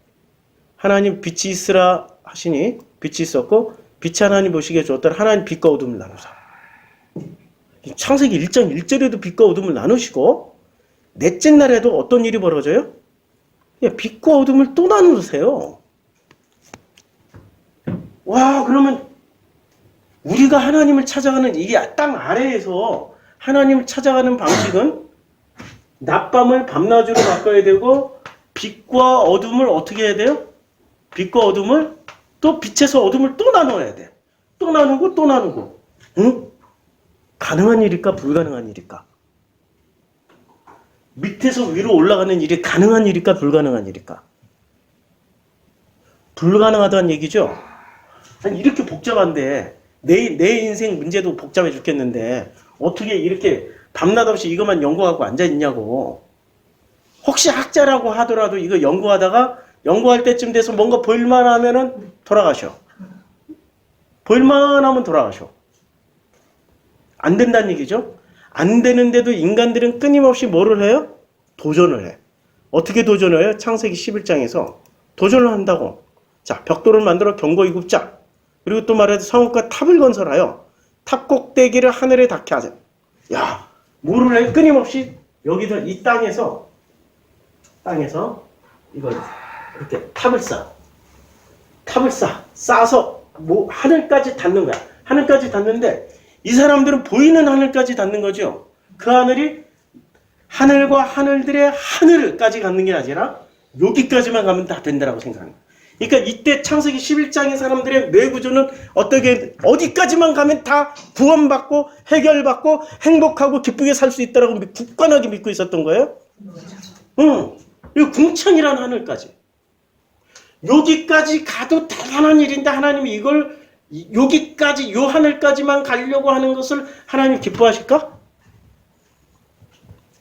하나님 빛이 있으라 하시니 빛이 있었고 빛이 하나님 보시기에 좋았더라. 하나님 빛과 어둠을 나누사. 창세기 1장 1절에도 빛과 어둠을 나누시고 넷째 날에도 어떤 일이 벌어져요? 빛과 어둠을 또 나누세요. 와, 그러면 우리가 하나님을 찾아가는 이 땅 아래에서 하나님을 찾아가는 방식은 낮밤을 밤낮으로 바꿔야 되고 빛과 어둠을 어떻게 해야 돼요? 빛과 어둠을 또 빛에서 어둠을 또 나눠야 돼. 또 나누고 또 나누고. 응? 가능한 일일까? 불가능한 일일까? 밑에서 위로 올라가는 일이 가능한 일일까? 불가능한 일일까? 불가능하다는 얘기죠? 아니, 이렇게 복잡한데 내 인생 문제도 복잡해 죽겠는데 어떻게 이렇게 밤낮 없이 이것만 연구하고 앉아있냐고. 혹시 학자라고 하더라도 이거 연구하다가 연구할 때쯤 돼서 뭔가 보일만 하면은 돌아가셔. 보일만 하면 돌아가셔. 안 된다는 얘기죠. 안 되는데도 인간들은 끊임없이 뭐를 해요? 도전을 해. 어떻게 도전을 해요? 창세기 11장에서 도전을 한다고. 자, 벽돌을 만들어 경고히 굽자. 그리고 또 말해도 성읍과 탑을 건설하여 탑 꼭대기를 하늘에 닿게 하자. 야, 뭐를 해? 끊임없이 여기들 이 땅에서 이걸 이렇게 탑을 쌓아서 뭐 하늘까지 닿는 거야. 하늘까지 닿는데 이 사람들은 보이는 하늘까지 닿는 거죠. 그 하늘이 하늘과 하늘들의 하늘까지 가는 게 아니라 여기까지만 가면 다 된다라고 생각합니다. 그러니까 이때 창세기 11장의 사람들의 뇌구조는 어떻게 어디까지만 가면 다 구원받고 해결받고 행복하고 기쁘게 살 수 있다라고 굳건하게 믿고 있었던 거예요. 응. 이 궁창이라는 하늘까지. 여기까지 가도 대단한 일인데 하나님이 이걸 여기까지 요 하늘까지만 가려고 하는 것을 하나님 기뻐하실까?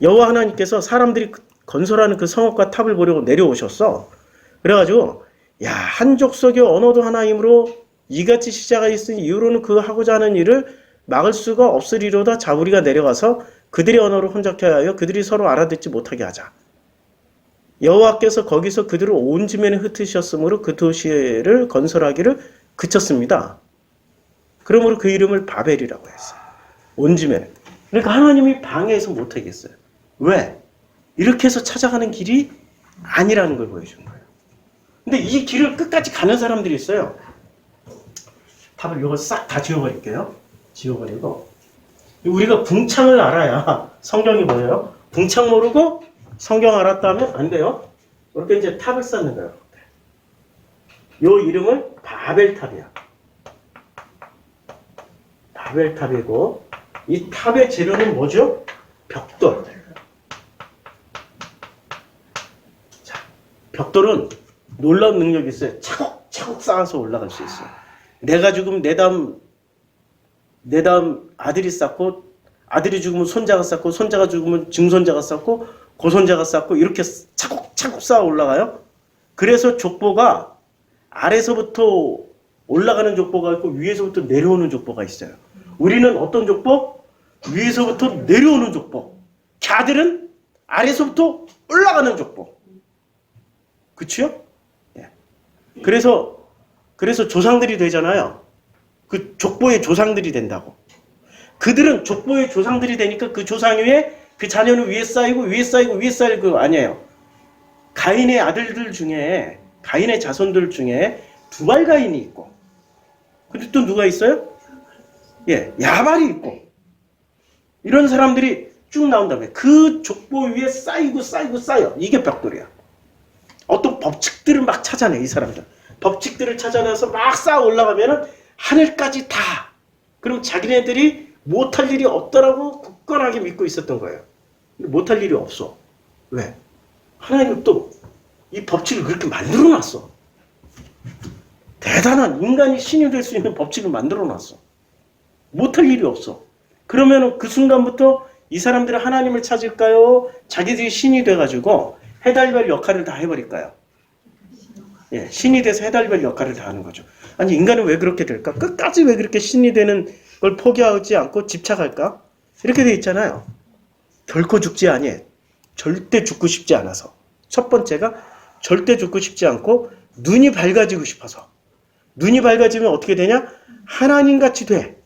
여호와 하나님께서 사람들이 건설하는 그 성읍과 탑을 보려고 내려오셨어. 그래가지고 야, 한 족속의 언어도 하나이므로 이같이 시자가 있으니 이후로는 그 하고자 하는 일을 막을 수가 없으리로다. 자, 우리가 내려가서 그들의 언어를 혼잡케 하여 그들이 서로 알아듣지 못하게 하자. 여호와께서 거기서 그들을 온 지면에 흩으셨으므로 그 도시를 건설하기를 그쳤습니다. 그러므로 그 이름을 바벨이라고 했어요. 온 지면에. 그러니까 하나님이 방해해서 못하게 했어요. 왜? 이렇게 해서 찾아가는 길이 아니라는 걸 보여주는 거예요. 근데 이 길을 끝까지 가는 사람들이 있어요. 답을 이거 싹 다 지워버릴게요. 지워버리고. 우리가 궁창을 알아야 성경이 보여요. 궁창 모르고 성경 알았다면 안 돼요. 이렇게 이제 탑을 쌓는 거예요. 요 이름은 바벨탑이야. 바벨탑이고 이 탑의 재료는 뭐죠? 벽돌. 자, 벽돌은 놀라운 능력이 있어요. 차곡차곡 쌓아서 올라갈 수 있어요. 내가 죽으면 내 다음 아들이 쌓고 아들이 죽으면 손자가 쌓고 손자가 죽으면 증손자가 쌓고 고손자가 쌓고 이렇게 차곡차곡 쌓아 올라가요. 그래서 족보가 아래서부터 올라가는 족보가 있고 위에서부터 내려오는 족보가 있어요. 우리는 어떤 족보? 위에서부터 내려오는 족보. 걔들은 아래서부터 올라가는 족보. 그치요? 예. 그래서 조상들이 되잖아요. 그 족보의 조상들이 된다고. 그들은 족보의 조상들이 되니까 그 조상 위에 그 자녀는 위에 쌓이고 위에 쌓이고 위에 쌓이고 아니에요. 가인의 아들들 중에 가인의 자손들 중에 두발 가인이 있고 근데 또 누가 있어요? 예, 야발이 있고 이런 사람들이 쭉 나온다고요. 그 족보 위에 쌓이고 쌓여. 이게 벽돌이야. 어떤 법칙들을 막 찾아내 이 사람들. 법칙들을 찾아내서 막 쌓아 올라가면은 하늘까지 다. 그럼 자기네들이 못할 일이 없다라고 굳건하게 믿고 있었던 거예요. 근데 못할 일이 없어. 왜? 하나님은 또 이 법칙을 그렇게 만들어놨어. 대단한 인간이 신이 될 수 있는 법칙을 만들어놨어. 못할 일이 없어. 그러면 그 순간부터 이 사람들은 하나님을 찾을까요? 자기들이 신이 돼가지고 해달별 역할을 다 해버릴까요? 예, 신이 돼서 해달별 역할을 다 하는 거죠. 아니 인간은 왜 그렇게 될까? 끝까지 왜 그렇게 신이 되는 걸 포기하지 않고 집착할까? 이렇게 돼 있잖아요. 결코 죽지 아니해. 절대 죽고 싶지 않아서. 첫 번째가 절대 죽고 싶지 않고 눈이 밝아지고 싶어서. 눈이 밝아지면 어떻게 되냐? 하나님같이 돼.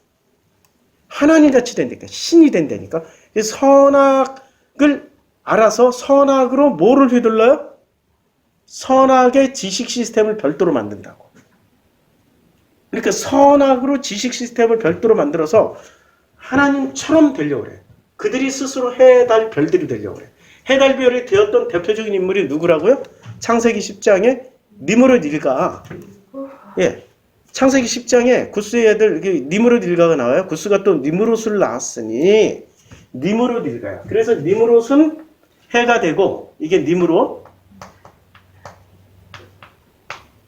하나님같이 된다니까. 신이 된다니까. 선악을 알아서 선악으로 뭐를 휘둘러요? 선악의 지식 시스템을 별도로 만든다고. 그러니까 선악으로 지식 시스템을 별도로 만들어서 하나님처럼 되려고 그래. 그들이 스스로 해, 달, 별들이 되려고 그래. 해, 달, 별이 되었던 대표적인 인물이 누구라고요? 창세기 10장에 니므롯 일가. 예. 창세기 10장에 구스의 애들, 니므롯 일가가 나와요. 구스가 또 니므롯을 낳았으니, 니므롯 일가야. 그래서 니므롯은 해가 되고, 이게 니므롯.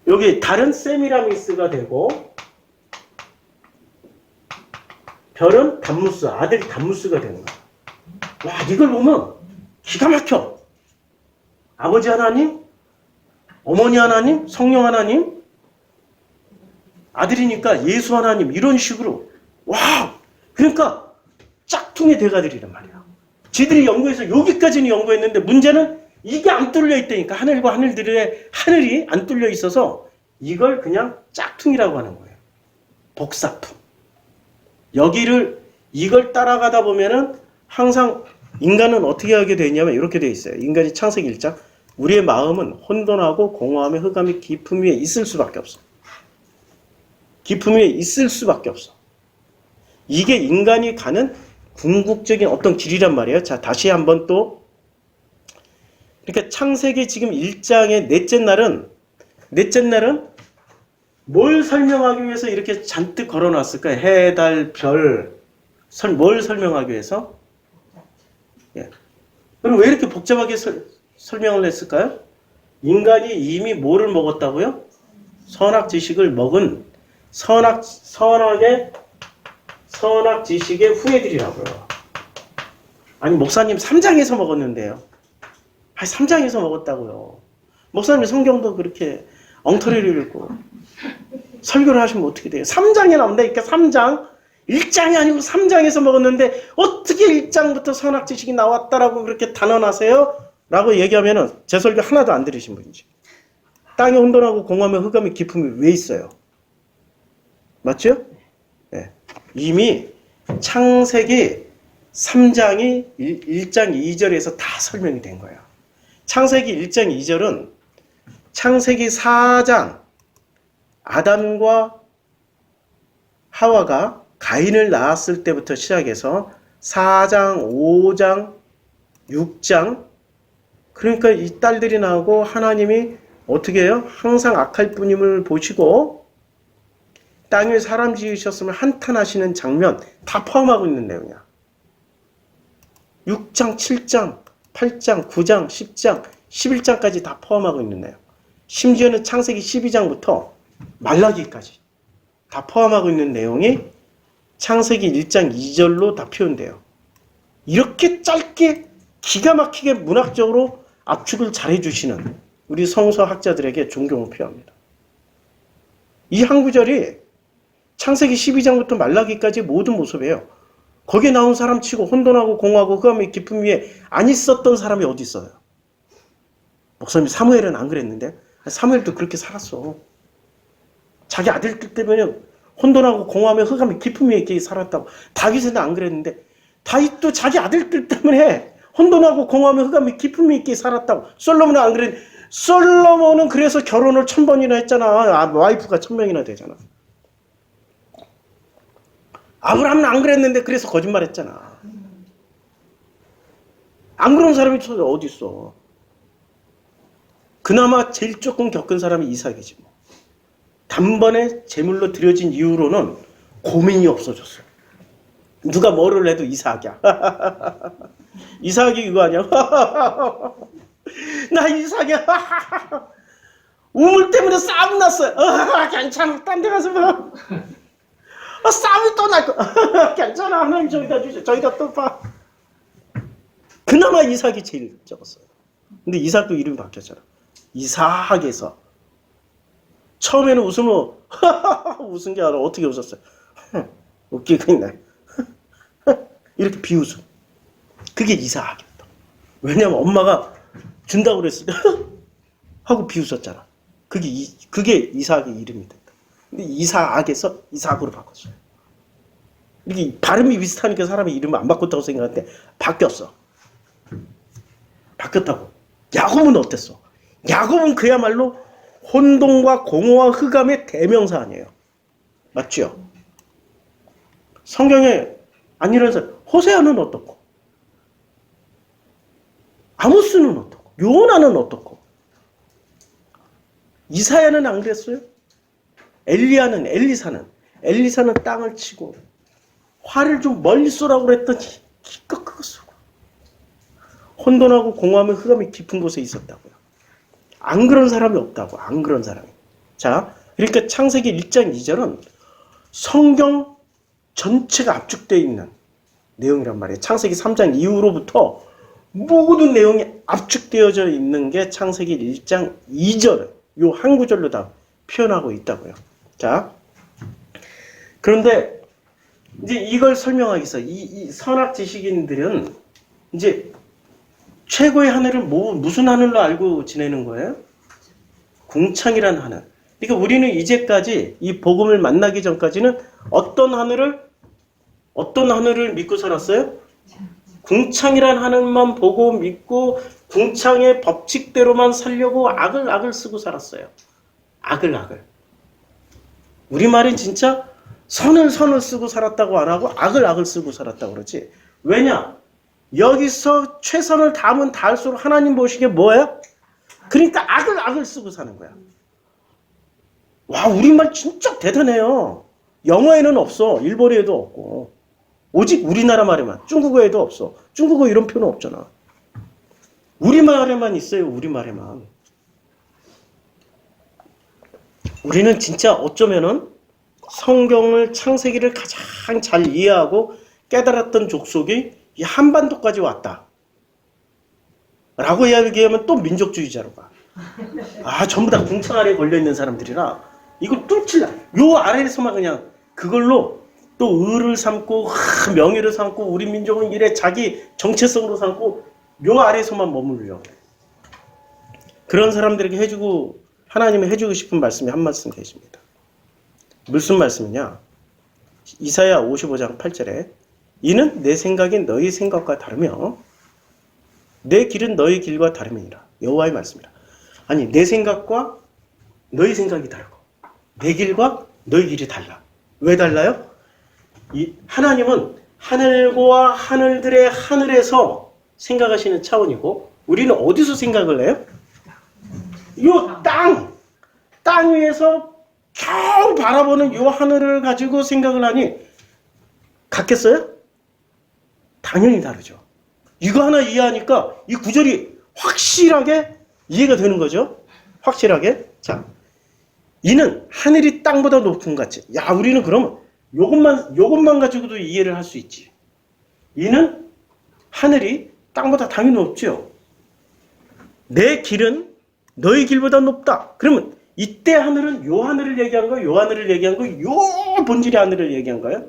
여기 달은 세미라미스가 되고, 별은 담무스, 아들이 담무스가 되는 거야. 와, 이걸 보면 기가 막혀. 아버지 하나님, 어머니 하나님, 성령 하나님, 아들이니까 예수 하나님, 이런 식으로. 와! 그러니까 짝퉁의 대가들이란 말이야. 지들이 연구해서 여기까지는 연구했는데 문제는 이게 안 뚫려 있다니까. 하늘과 하늘이 안 뚫려 있어서 이걸 그냥 짝퉁이라고 하는 거예요. 복사품. 이걸 따라가다 보면은 항상 인간은 어떻게 하게 되냐면 이렇게 돼 있어요. 인간이 창세기 1장. 우리의 마음은 혼돈하고 공허함에 흑암이 깊음 위에 있을 수밖에 없어. 깊음 위에 있을 수밖에 없어. 이게 인간이 가는 궁극적인 어떤 길이란 말이에요. 자, 다시 한번 또. 그러니까 창세기 지금 1장의 넷째 날은 뭘 설명하기 위해서 이렇게 잔뜩 걸어놨을까요? 해, 달, 별. 뭘 설명하기 위해서? 예. 그럼 왜 이렇게 복잡하게 설명을 했을까요? 인간이 이미 뭐를 먹었다고요? 선악 지식을 먹은 선악 지식의 후예들이라고요. 아니, 목사님 3장에서 먹었는데요. 아니, 3장에서 먹었다고요. 목사님 성경도 그렇게 엉터리를 읽고 설교를 하시면 어떻게 돼요? 3장에 나온다니까. 3장. 1장이 아니고 3장에서 먹었는데 어떻게 1장부터 선악 지식이 나왔다라고 그렇게 단언하세요? 라고 얘기하면은 제 설교 하나도 안 들으신 분이지. 땅이 혼돈하고 공허함에 흑암의 깊음이 왜 있어요? 맞죠? 네. 이미 창세기 3장이 1장 2절에서 다 설명이 된 거예요. 창세기 1장 2절은 창세기 4장 아담과 하와가 가인을 낳았을 때부터 시작해서 4장, 5장, 6장, 그러니까 이 딸들이 나오고 하나님이 어떻게 해요? 항상 악할 뿐임을 보시고 땅에 사람 지으셨으면 한탄하시는 장면 다 포함하고 있는 내용이야. 6장, 7장, 8장, 9장, 10장, 11장까지 다 포함하고 있는 내용. 심지어는 창세기 12장부터 말라기까지 다 포함하고 있는 내용이 창세기 1장 2절로 다 표현돼요. 이렇게 짧게 기가 막히게 문학적으로 압축을 잘 해주시는 우리 성서학자들에게 존경을 표합니다. 이 한 구절이 창세기 12장부터 말라기까지 모든 모습이에요. 거기에 나온 사람 치고 혼돈하고 공허하고 흑암의 깊음 위에 안 있었던 사람이 어디 있어요? 목사님 사무엘은 안 그랬는데? 사무엘도 그렇게 살았어. 자기 아들들 때문에 혼돈하고 공허함에 흑암의 깊음 위에 있게 살았다고. 다윗은 안 그랬는데 다윗도 자기 아들들 때문에 혼돈하고 공허함에 흑암의 깊음 위에 있게 살았다고. 솔로몬은 안 그랬는데 솔로몬은 그래서 결혼을 1000번이나 했잖아. 와이프가 1000명이나 되잖아. 아브라함은 안 그랬는데 그래서 거짓말했잖아. 안 그런 사람이 어디 있어? 그나마 제일 조금 겪은 사람이 이삭이지 뭐. 단번에 제물로 드려진 이후로는 고민이 없어졌어요. 누가 뭐를 해도 이삭이야. 이삭이 이거 아니야? 나 이삭이야. 우물 때문에 싸움 났어요. 괜찮아. 딴 데 가서 봐. 싸움이 또 날 거. 괜찮아. 하나님 저기다 주죠. 저기다 또 봐. 그나마 이삭이 제일 적었어요. 근데 이삭도 이름이 바뀌었잖아. 이삭에서. 처음에는 웃으면 웃은 게 아니라 어떻게 웃었어요? 웃기고 있네. 이렇게 비웃음. 그게 이삭이었다. 왜냐면 엄마가 준다고 그랬을 때 하고 비웃었잖아. 그게 이삭의 이름이 됐다. 근데 이삭에서 이삭으로 바꿨어요. 이게 발음이 비슷하니까 사람이 이름을 안 바꿨다고 생각하는데 바뀌었어. 바뀌었다고. 야곱은 어땠어? 야곱은 그야말로 혼돈과 공허와 흑암의 대명사 아니에요. 맞죠? 성경에 안 일어나서 호세아는 어떻고, 아모스는 어떻고, 요나는 어떻고, 이사야는 안 그랬어요? 엘리사는 땅을 치고 화를 좀 멀리 쏘라고 그랬더니 기껏 그거 쏘고 혼돈하고 공허함의 흑암이 깊은 곳에 있었다고요. 안 그런 사람이 없다고. 안 그런 사람이. 자, 그러니까 창세기 1장 2절은 성경 전체가 압축되어 있는 내용이란 말이에요. 창세기 3장 이후로부터 모든 내용이 압축되어져 있는 게 창세기 1장 2절, 요 한 구절로 다 표현하고 있다고요. 자, 그런데 이제 이걸 설명하기 위해서 이 선악 지식인들은 이제 최고의 하늘을 무슨 하늘로 알고 지내는 거예요? 궁창이란 하늘. 그러니까 우리는 이제까지 이 복음을 만나기 전까지는 어떤 하늘을 믿고 살았어요? 궁창이란 하늘만 보고 믿고 궁창의 법칙대로만 살려고 악을 쓰고 살았어요. 악을. 우리말은 진짜 선을 쓰고 살았다고 안 하고 악을 쓰고 살았다고 그러지. 왜냐? 여기서 최선을 다하면 다할수록 하나님 보시기에 뭐예요? 그러니까 악을 쓰고 사는 거야. 와, 우리말 진짜 대단해요. 영어에는 없어. 일본어에도 없고. 오직 우리나라 말에만. 중국어에도 없어. 중국어 이런 표현 없잖아. 우리말에만 있어요. 우리말에만. 우리는 진짜 어쩌면은 성경을, 창세기를 가장 잘 이해하고 깨달았던 족속이 이 한반도까지 왔다. 라고 이야기하면 또 민족주의자로 가. 전부 다 궁창 아래에 걸려있는 사람들이라 이걸 뚫칠라. 요 아래에서만 그냥 그걸로 또 의를 삼고 명예를 삼고 우리 민족은 이래 자기 정체성으로 삼고 요 아래에서만 머물려. 그런 사람들에게 하나님이 해주고 싶은 말씀이 한 말씀 계십니다. 무슨 말씀이냐? 이사야 55장 8절에 이는 내 생각이 너희 생각과 다르며 내 길은 너희 길과 다름이니라. 여호와의 말씀이라. 아니, 내 생각과 너희 생각이 다르고 내 길과 너희 길이 달라. 왜 달라요? 하나님은 하늘과 하늘들의 하늘에서 생각하시는 차원이고 우리는 어디서 생각을 해요? 요 땅 위에서 겨우 바라보는 요 하늘을 가지고 생각을 하니 같겠어요? 당연히 다르죠. 이거 하나 이해하니까 이 구절이 확실하게 이해가 되는 거죠. 확실하게. 자, 이는 하늘이 땅보다 높은 같이. 야, 우리는 그러면 요것만 가지고도 이해를 할 수 있지. 이는 하늘이 땅보다 당연히 높죠. 내 길은 너희 길보다 높다. 그러면 이때 하늘은 요 하늘을 얘기한 거예요? 요 하늘을 얘기한 거예요? 요 본질의 하늘을 얘기한 거예요?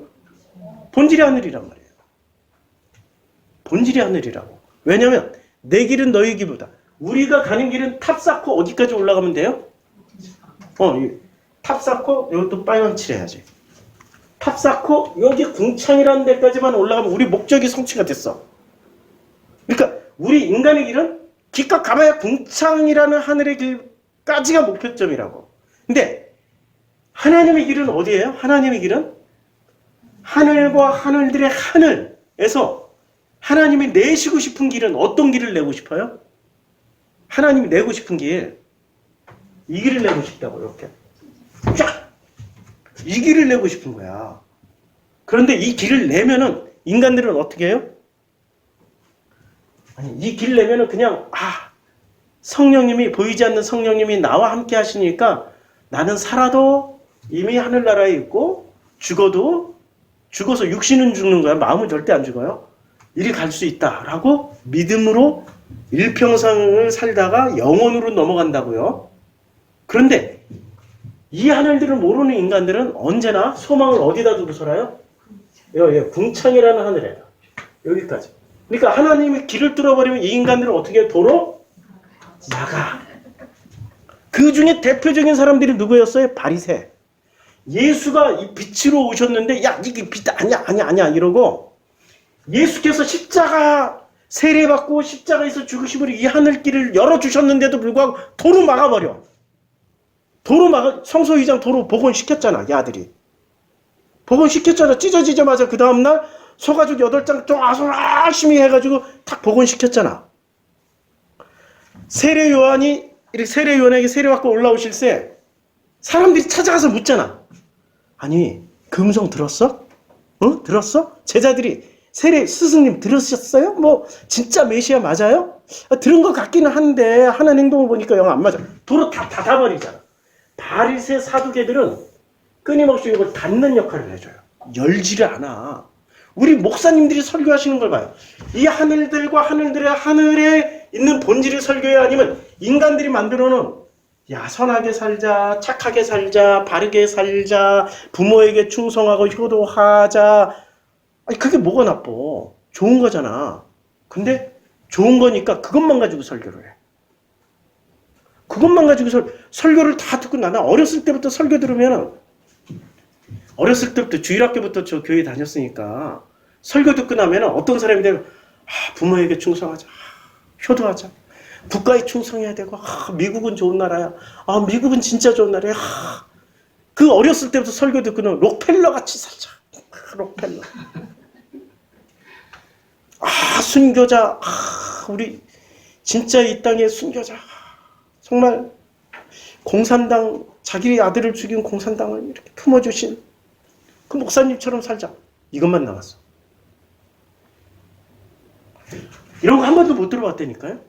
본질의 하늘이란 말이에요. 본질의 하늘이라고. 왜냐면 내 길은 너희 길보다. 우리가 가는 길은 탑 쌓고 어디까지 올라가면 돼요? 탑 쌓고 이것도 빨간 칠해야지. 탑 쌓고 여기 궁창이라는 데까지만 올라가면 우리 목적이 성취가 됐어. 그러니까 우리 인간의 길은 기껏 가봐야 궁창이라는 하늘의 길까지가 목표점이라고. 근데 하나님의 길은 어디예요? 하나님의 길은 하늘과 하늘들의 하늘에서 하나님이 내시고 싶은 길은 어떤 길을 내고 싶어요? 하나님이 내고 싶은 길, 이 길을 내고 싶다고. 이렇게 쫙! 이 길을 내고 싶은 거야. 그런데 이 길을 내면은 인간들은 어떻게 해요? 아니, 이 길을 내면은 그냥 성령님이, 보이지 않는 성령님이 나와 함께 하시니까 나는 살아도 이미 하늘나라에 있고 죽어서 육신은 죽는 거야. 마음은 절대 안 죽어요. 이리 갈 수 있다라고 믿음으로 일평생을 살다가 영원으로 넘어간다고요. 그런데 이 하늘들을 모르는 인간들은 언제나 소망을 어디다 두고 살아요? 궁창이라는 하늘에다. 여기까지. 그러니까 하나님이 길을 뚫어버리면 이 인간들은 어떻게 도로 나가. 그 중에 대표적인 사람들이 누구였어요? 바리새. 예수가 이 빛으로 오셨는데 야 이게 빛 아니야 이러고 예수께서 십자가 세례받고 십자가에서 죽으심으로 이 하늘길을 열어주셨는데도 불구하고 도로 막아버려. 성소의장 도로 복원시켰잖아. 이 아들이. 복원시켰잖아. 찢어지자마자 그 다음날 소가죽 8장 좀 열심히 해가지고 탁 복원시켰잖아. 세례요한에게 세례받고 올라오실세 사람들이 찾아가서 묻잖아. 아니 그 음성 들었어? 들었어? 제자들이 스승님 들으셨어요? 뭐 진짜 메시아 맞아요? 들은 것 같기는 한데 하는 행동을 보니까 영 안 맞아. 도로 다 닫아버리잖아. 바리새 사두개들은 끊임없이 이걸 닫는 역할을 해줘요. 열지를 않아. 우리 목사님들이 설교하시는 걸 봐요. 이 하늘들과 하늘에 있는 본질을 설교해야 아니면 인간들이 만들어놓은 야 선하게 살자, 착하게 살자, 바르게 살자, 부모에게 충성하고 효도하자. 아니 그게 뭐가 나빠. 좋은 거잖아. 근데 좋은 거니까 그것만 가지고 설교를 해. 그것만 가지고 설교를 다 듣고 나는 어렸을 때부터 설교 들으면 어렸을 때부터 주일학교부터 저 교회 다녔으니까 설교 듣고 나면 어떤 사람이 되면 부모에게 충성하자. 효도하자. 국가에 충성해야 되고 미국은 좋은 나라야. 미국은 진짜 좋은 나라야. 그 어렸을 때부터 설교 듣고는 록펠러 같이 살자. 록펠러. 순교자. 우리 진짜 이 땅의 순교자. 정말 공산당 자기 아들을 죽인 공산당을 이렇게 품어주신 그 목사님처럼 살자. 이것만 나왔어. 이런 거 한 번도 못 들어봤다니까요.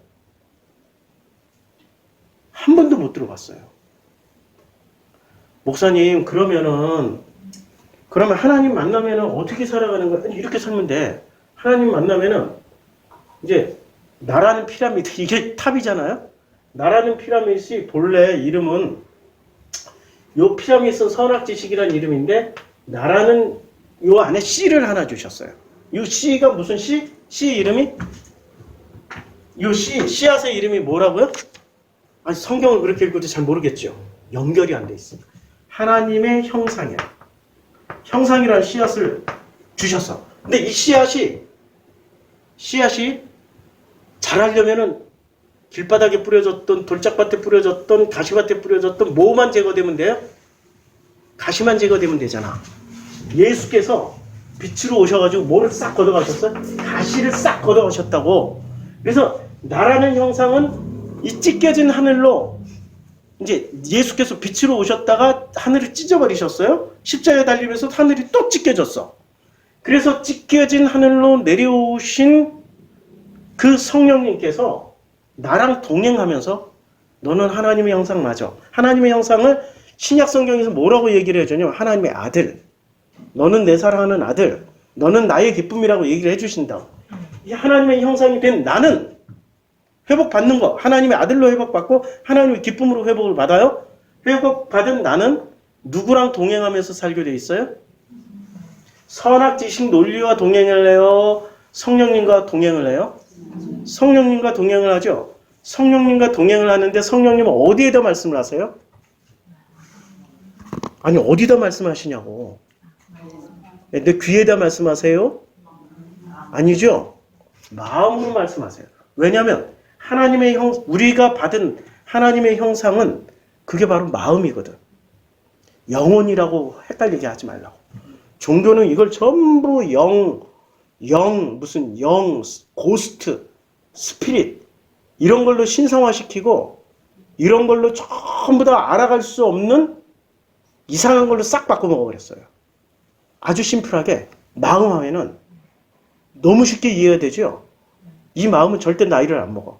한 번도 못 들어봤어요. 목사님 그러면 하나님 만나면은 어떻게 살아가는 거야? 이렇게 살면 돼. 하나님 만나면은 이제 나라는 피라미드 이게 탑이잖아요. 나라는 피라미드이 본래 이름은 요 피라미드 선악지식이라는 이름인데 나라는 요 안에 C를 하나 주셨어요. 요 C가 무슨 C? C 이름이? 요 씨앗의 이름이 뭐라고요? 아니 성경을 그렇게 읽어도 잘 모르겠죠. 연결이 안 돼 있어. 하나님의 형상이야. 형상이라는 씨앗을 주셨어. 근데 이 씨앗이 자라려면은 길바닥에 뿌려졌던 돌짝밭에 뿌려졌던 가시밭에 뿌려졌던 뭐만 제거되면 돼요? 가시만 제거되면 되잖아. 예수께서 빛으로 오셔가지고 뭐를 싹 걷어가셨어요? 가시를 싹 걷어가셨다고. 그래서 나라는 형상은 이 찢겨진 하늘로 이제 예수께서 빛으로 오셨다가 하늘을 찢어버리셨어요. 십자가에 달리면서 하늘이 또 찢겨졌어. 그래서 찢겨진 하늘로 내려오신 그 성령님께서 나랑 동행하면서 너는 하나님의 형상 맞아. 하나님의 형상을 신약 성경에서 뭐라고 얘기를 해주냐면 하나님의 아들. 너는 내 사랑하는 아들. 너는 나의 기쁨이라고 얘기를 해주신다. 이 하나님의 형상이 된 나는 회복받는 거. 하나님의 아들로 회복받고 하나님의 기쁨으로 회복을 받아요. 회복받은 나는 누구랑 동행하면서 살게 돼 있어요? 선악지식 논리와 동행을 해요? 성령님과 동행을 해요? 성령님과 동행을 하죠. 성령님과 동행을 하는데 성령님은 어디에다 말씀을 하세요? 아니 어디다 말씀하시냐고. 내 귀에다 말씀하세요? 아니죠. 마음으로 말씀하세요. 왜냐하면 우리가 받은 하나님의 형상은 그게 바로 마음이거든. 영혼이라고 헷갈리게 하지 말라고. 종교는 이걸 전부 무슨 고스트, 스피릿 이런 걸로 신성화시키고 이런 걸로 전부 다 알아갈 수 없는 이상한 걸로 싹 바꿔 먹어버렸어요. 아주 심플하게 마음 하면은 너무 쉽게 이해가 되죠? 이 마음은 절대 나이를 안 먹어.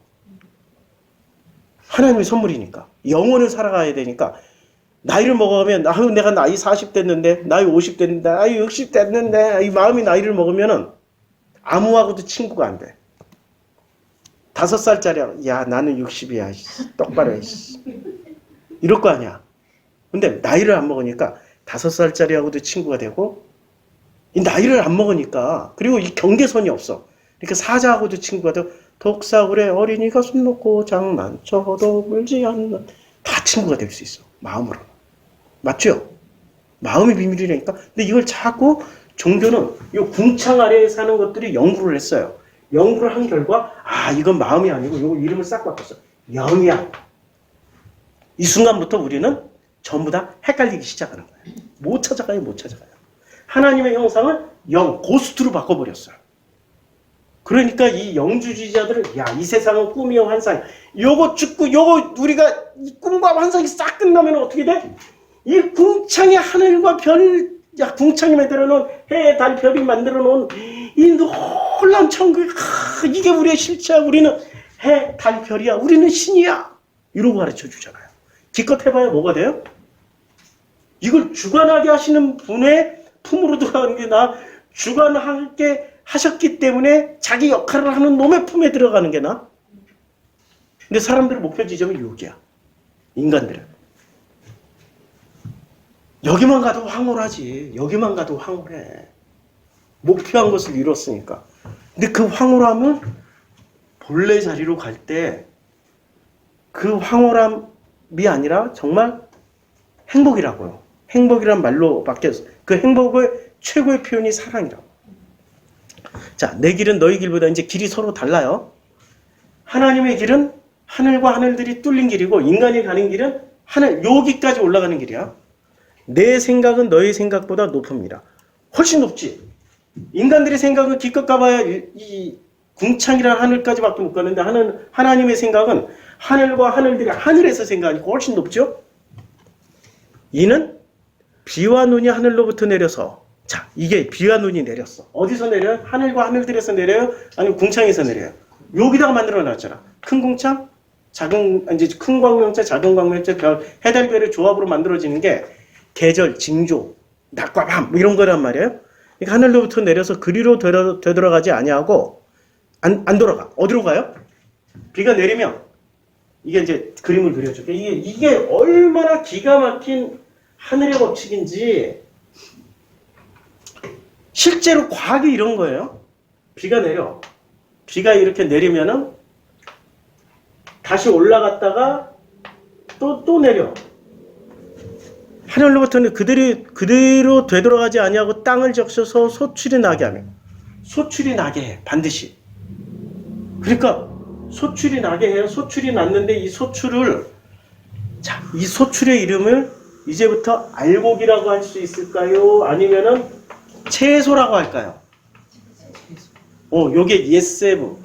하나님의 선물이니까. 영혼을 살아가야 되니까 나이를 먹어가면 내가 나이 40 됐는데 나이 50 됐는데 나이 60 됐는데 이 마음이 나이를 먹으면은 아무하고도 친구가 안 돼. 5살짜리야. 야 나는 60이야. 똑바로 해. 이럴 거 아니야. 근데 나이를 안 먹으니까 5살짜리하고도 친구가 되고 이 나이를 안 먹으니까 그리고 이 경계선이 없어. 그러니까 사자하고도 친구가 되고 독사굴에 어린이가 손 놓고 장난쳐도 물지 않는 다 친구가 될 수 있어. 마음으로. 맞죠? 마음의 비밀이라니까. 근데 이걸 자꾸 종교는 이 궁창 아래에 사는 것들이 연구를 했어요. 연구를 한 결과 이건 마음이 아니고 이거 이름을 싹 바꿨어. 영이야. 이 순간부터 우리는 전부 다 헷갈리기 시작하는 거예요. 못 찾아가요. 하나님의 형상을 영, 고스트로 바꿔버렸어요. 그러니까 이 영주주의자들은 이 세상은 꿈이요 환상이야. 요거 죽고 요거 우리가 이 꿈과 환상이 싹 끝나면 어떻게 돼? 이 궁창의 하늘과 별, 궁창이 만들어 놓은 해, 달, 별이 만들어 놓은 이 놀라운 천국, 이게 우리의 실체야. 우리는 해, 달, 별이야. 우리는 신이야. 이러고 가르쳐 주잖아요. 기껏 해봐야 뭐가 돼요? 이걸 주관하게 하시는 분의 품으로 들어가는 게 주관하게 하셨기 때문에 자기 역할을 하는 놈의 품에 들어가는 게 근데 사람들의 목표 지점이 여기야. 인간들은. 여기만 가도 황홀하지. 여기만 가도 황홀해. 목표한 것을 이뤘으니까. 근데 그 황홀함은 본래 자리로 갈 때 그 황홀함이 아니라 정말 행복이라고요. 행복이란 말로 바뀌었어. 그 행복의 최고의 표현이 사랑이라고. 자, 내 길은 너희 길보다 이제 길이 서로 달라요. 하나님의 길은 하늘과 하늘들이 뚫린 길이고 인간이 가는 길은 하늘 여기까지 올라가는 길이야. 내 생각은 너희 생각보다 높습니다. 훨씬 높지. 인간들의 생각은 기껏 가봐야 이 궁창이라는 하늘까지밖에 못 가는데 하나님의 생각은 하늘과 하늘들이 하늘에서 생각하니까 훨씬 높죠. 이는 비와 눈이 하늘로부터 내려서 자, 이게 비와 눈이 내렸어. 어디서 내려요? 하늘과 하늘들에서 내려요? 아니면 궁창에서 내려요? 여기다가 만들어 놨잖아. 큰 궁창, 이제 큰 광명체, 작은 광명체, 별, 해달별의 조합으로 만들어지는 게 계절, 징조, 낮과 밤 이런 거란 말이에요. 그러니까 하늘로부터 내려서 그리로 되돌아가지 아니하고 안 돌아가. 어디로 가요? 비가 내리면 이게 이제 그림을 그려줄게. 이게 얼마나 기가 막힌 하늘의 법칙인지 실제로 과학이 이런 거예요. 비가 내려. 비가 이렇게 내리면은 다시 올라갔다가 또 내려. 하늘로부터는 그대로 되돌아가지 아니하고 땅을 적셔서 소출이 나게 하며. 소출이 나게 해. 반드시. 그러니까 소출이 나게 해요. 소출이 났는데 이 소출을 이 소출의 이름을 이제부터 알곡이라고 할 수 있을까요? 아니면은 채소라고 할까요? 요게 예세브.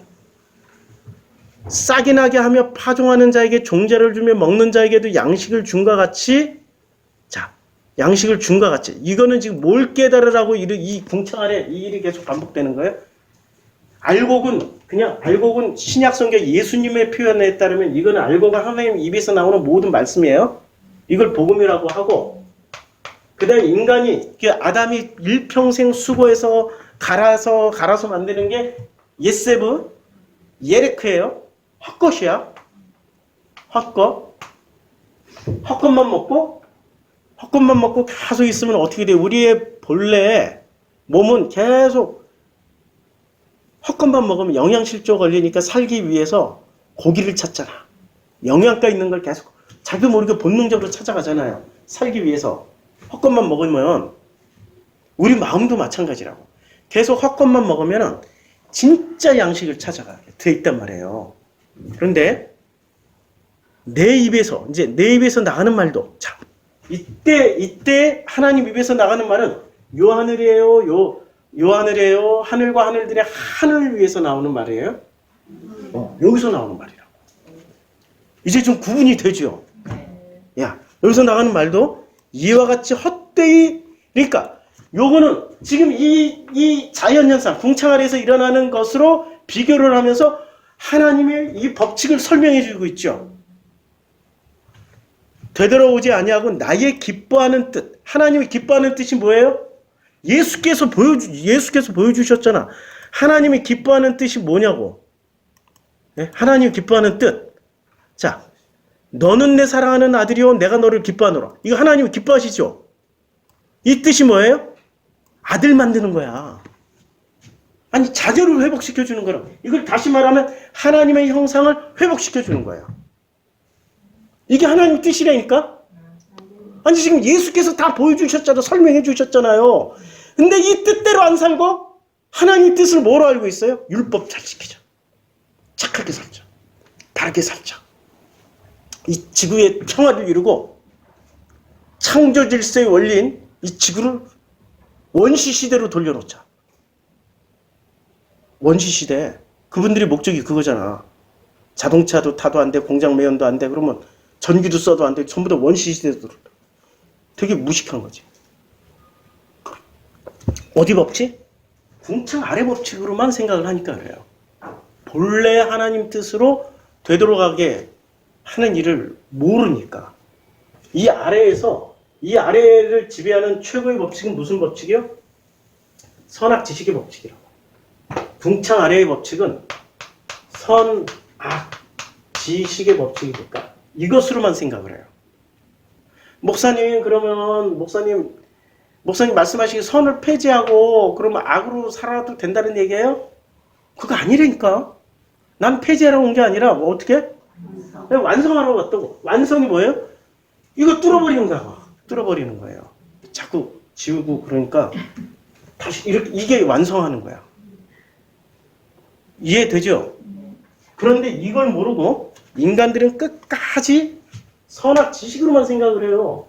싹이 나게 하며 파종하는 자에게 종자를 주며 먹는 자에게도 양식을 준과 같이 양식을 준과 같이. 이거는 지금 뭘 깨달으라고 이 궁창 아래 이 일이 계속 반복되는 거예요? 알곡은 신약성경 예수님의 표현에 따르면 이거는 알곡은 하나님 입에서 나오는 모든 말씀이에요. 이걸 복음이라고 하고 그 다음에 인간이 아담이 일평생 수고해서 갈아서 만드는 게 예세브, 예레크예요. 헛것이야. 헛것만 먹고 계속 있으면 어떻게 돼? 우리의 본래 몸은 계속 헛것만 먹으면 영양실조 걸리니까 살기 위해서 고기를 찾잖아. 영양가 있는 걸 계속 자기 모르게 본능적으로 찾아가잖아요. 살기 위해서. 헛것만 먹으면 우리 마음도 마찬가지라고. 계속 헛것만 먹으면 진짜 양식을 찾아가게 돼 있단 말이에요. 그런데 내 입에서 나가는 말도 이때 하나님 입에서 나가는 말은 요 하늘이에요. 요 하늘이에요. 하늘과 하늘들의 하늘 위에서 나오는 말이에요. 여기서 나오는 말이라고. 이제 좀 구분이 되죠. 여기서 나가는 말도 이와 같이 헛되이, 그러니까 요거는 지금 이 자연현상, 궁창 아래에서 일어나는 것으로 비교를 하면서 하나님의 이 법칙을 설명해 주고 있죠. 되돌아오지 아니하고 나의 기뻐하는 뜻. 하나님이 기뻐하는 뜻이 뭐예요? 예수께서 보여주셨잖아. 하나님이 기뻐하는 뜻이 뭐냐고. 하나님이 기뻐하는 뜻. 자, 너는 내 사랑하는 아들이요 내가 너를 기뻐하노라. 이거 하나님이 기뻐하시죠? 이 뜻이 뭐예요? 아들 만드는 거야. 아니, 자녀를 회복시켜주는 거라. 이걸 다시 말하면 하나님의 형상을 회복시켜주는 거야. 이게 하나님 뜻이라니까? 아니 지금 예수께서 다 보여주셨잖아요. 설명해 주셨잖아요. 근데 이 뜻대로 안 살고 하나님 뜻을 뭐로 알고 있어요? 율법 잘 지키자. 착하게 살자. 바르게 살자. 이 지구의 평화를 이루고 창조 질서의 원리인 이 지구를 원시 시대로 돌려놓자. 원시 시대. 그분들의 목적이 그거잖아. 자동차도 타도 안 돼, 공장 매연도 안 돼, 그러면 전기도 써도 안 돼, 전부 다 원시 시대로. 되게 무식한 거지. 어디 법칙? 궁창 아래 법칙으로만 생각을 하니까 그래요. 본래 하나님 뜻으로 되돌아가게 하는 일을 모르니까. 이 아래에서, 이 아래를 지배하는 최고의 법칙은 무슨 법칙이요? 선악지식의 법칙이라고. 궁창 아래의 법칙은 선악지식의 법칙이니까 이것으로만 생각을 해요. 목사님, 그러면 목사님 말씀하시기 선을 폐지하고 그러면 악으로 살아도 된다는 얘기예요? 그거 아니라니까. 난 폐지하러 온 게 아니라 뭐 어떻게? 완성하러 왔다고. 완성이 뭐예요? 이거 뚫어버리는 거야. 뚫어버리는 거예요. 자꾸 지우고 그러니까 다시 이렇게 이게 완성하는 거야. 이해되죠? 그런데 이걸 모르고 인간들은 끝까지 선악 지식으로만 생각을 해요.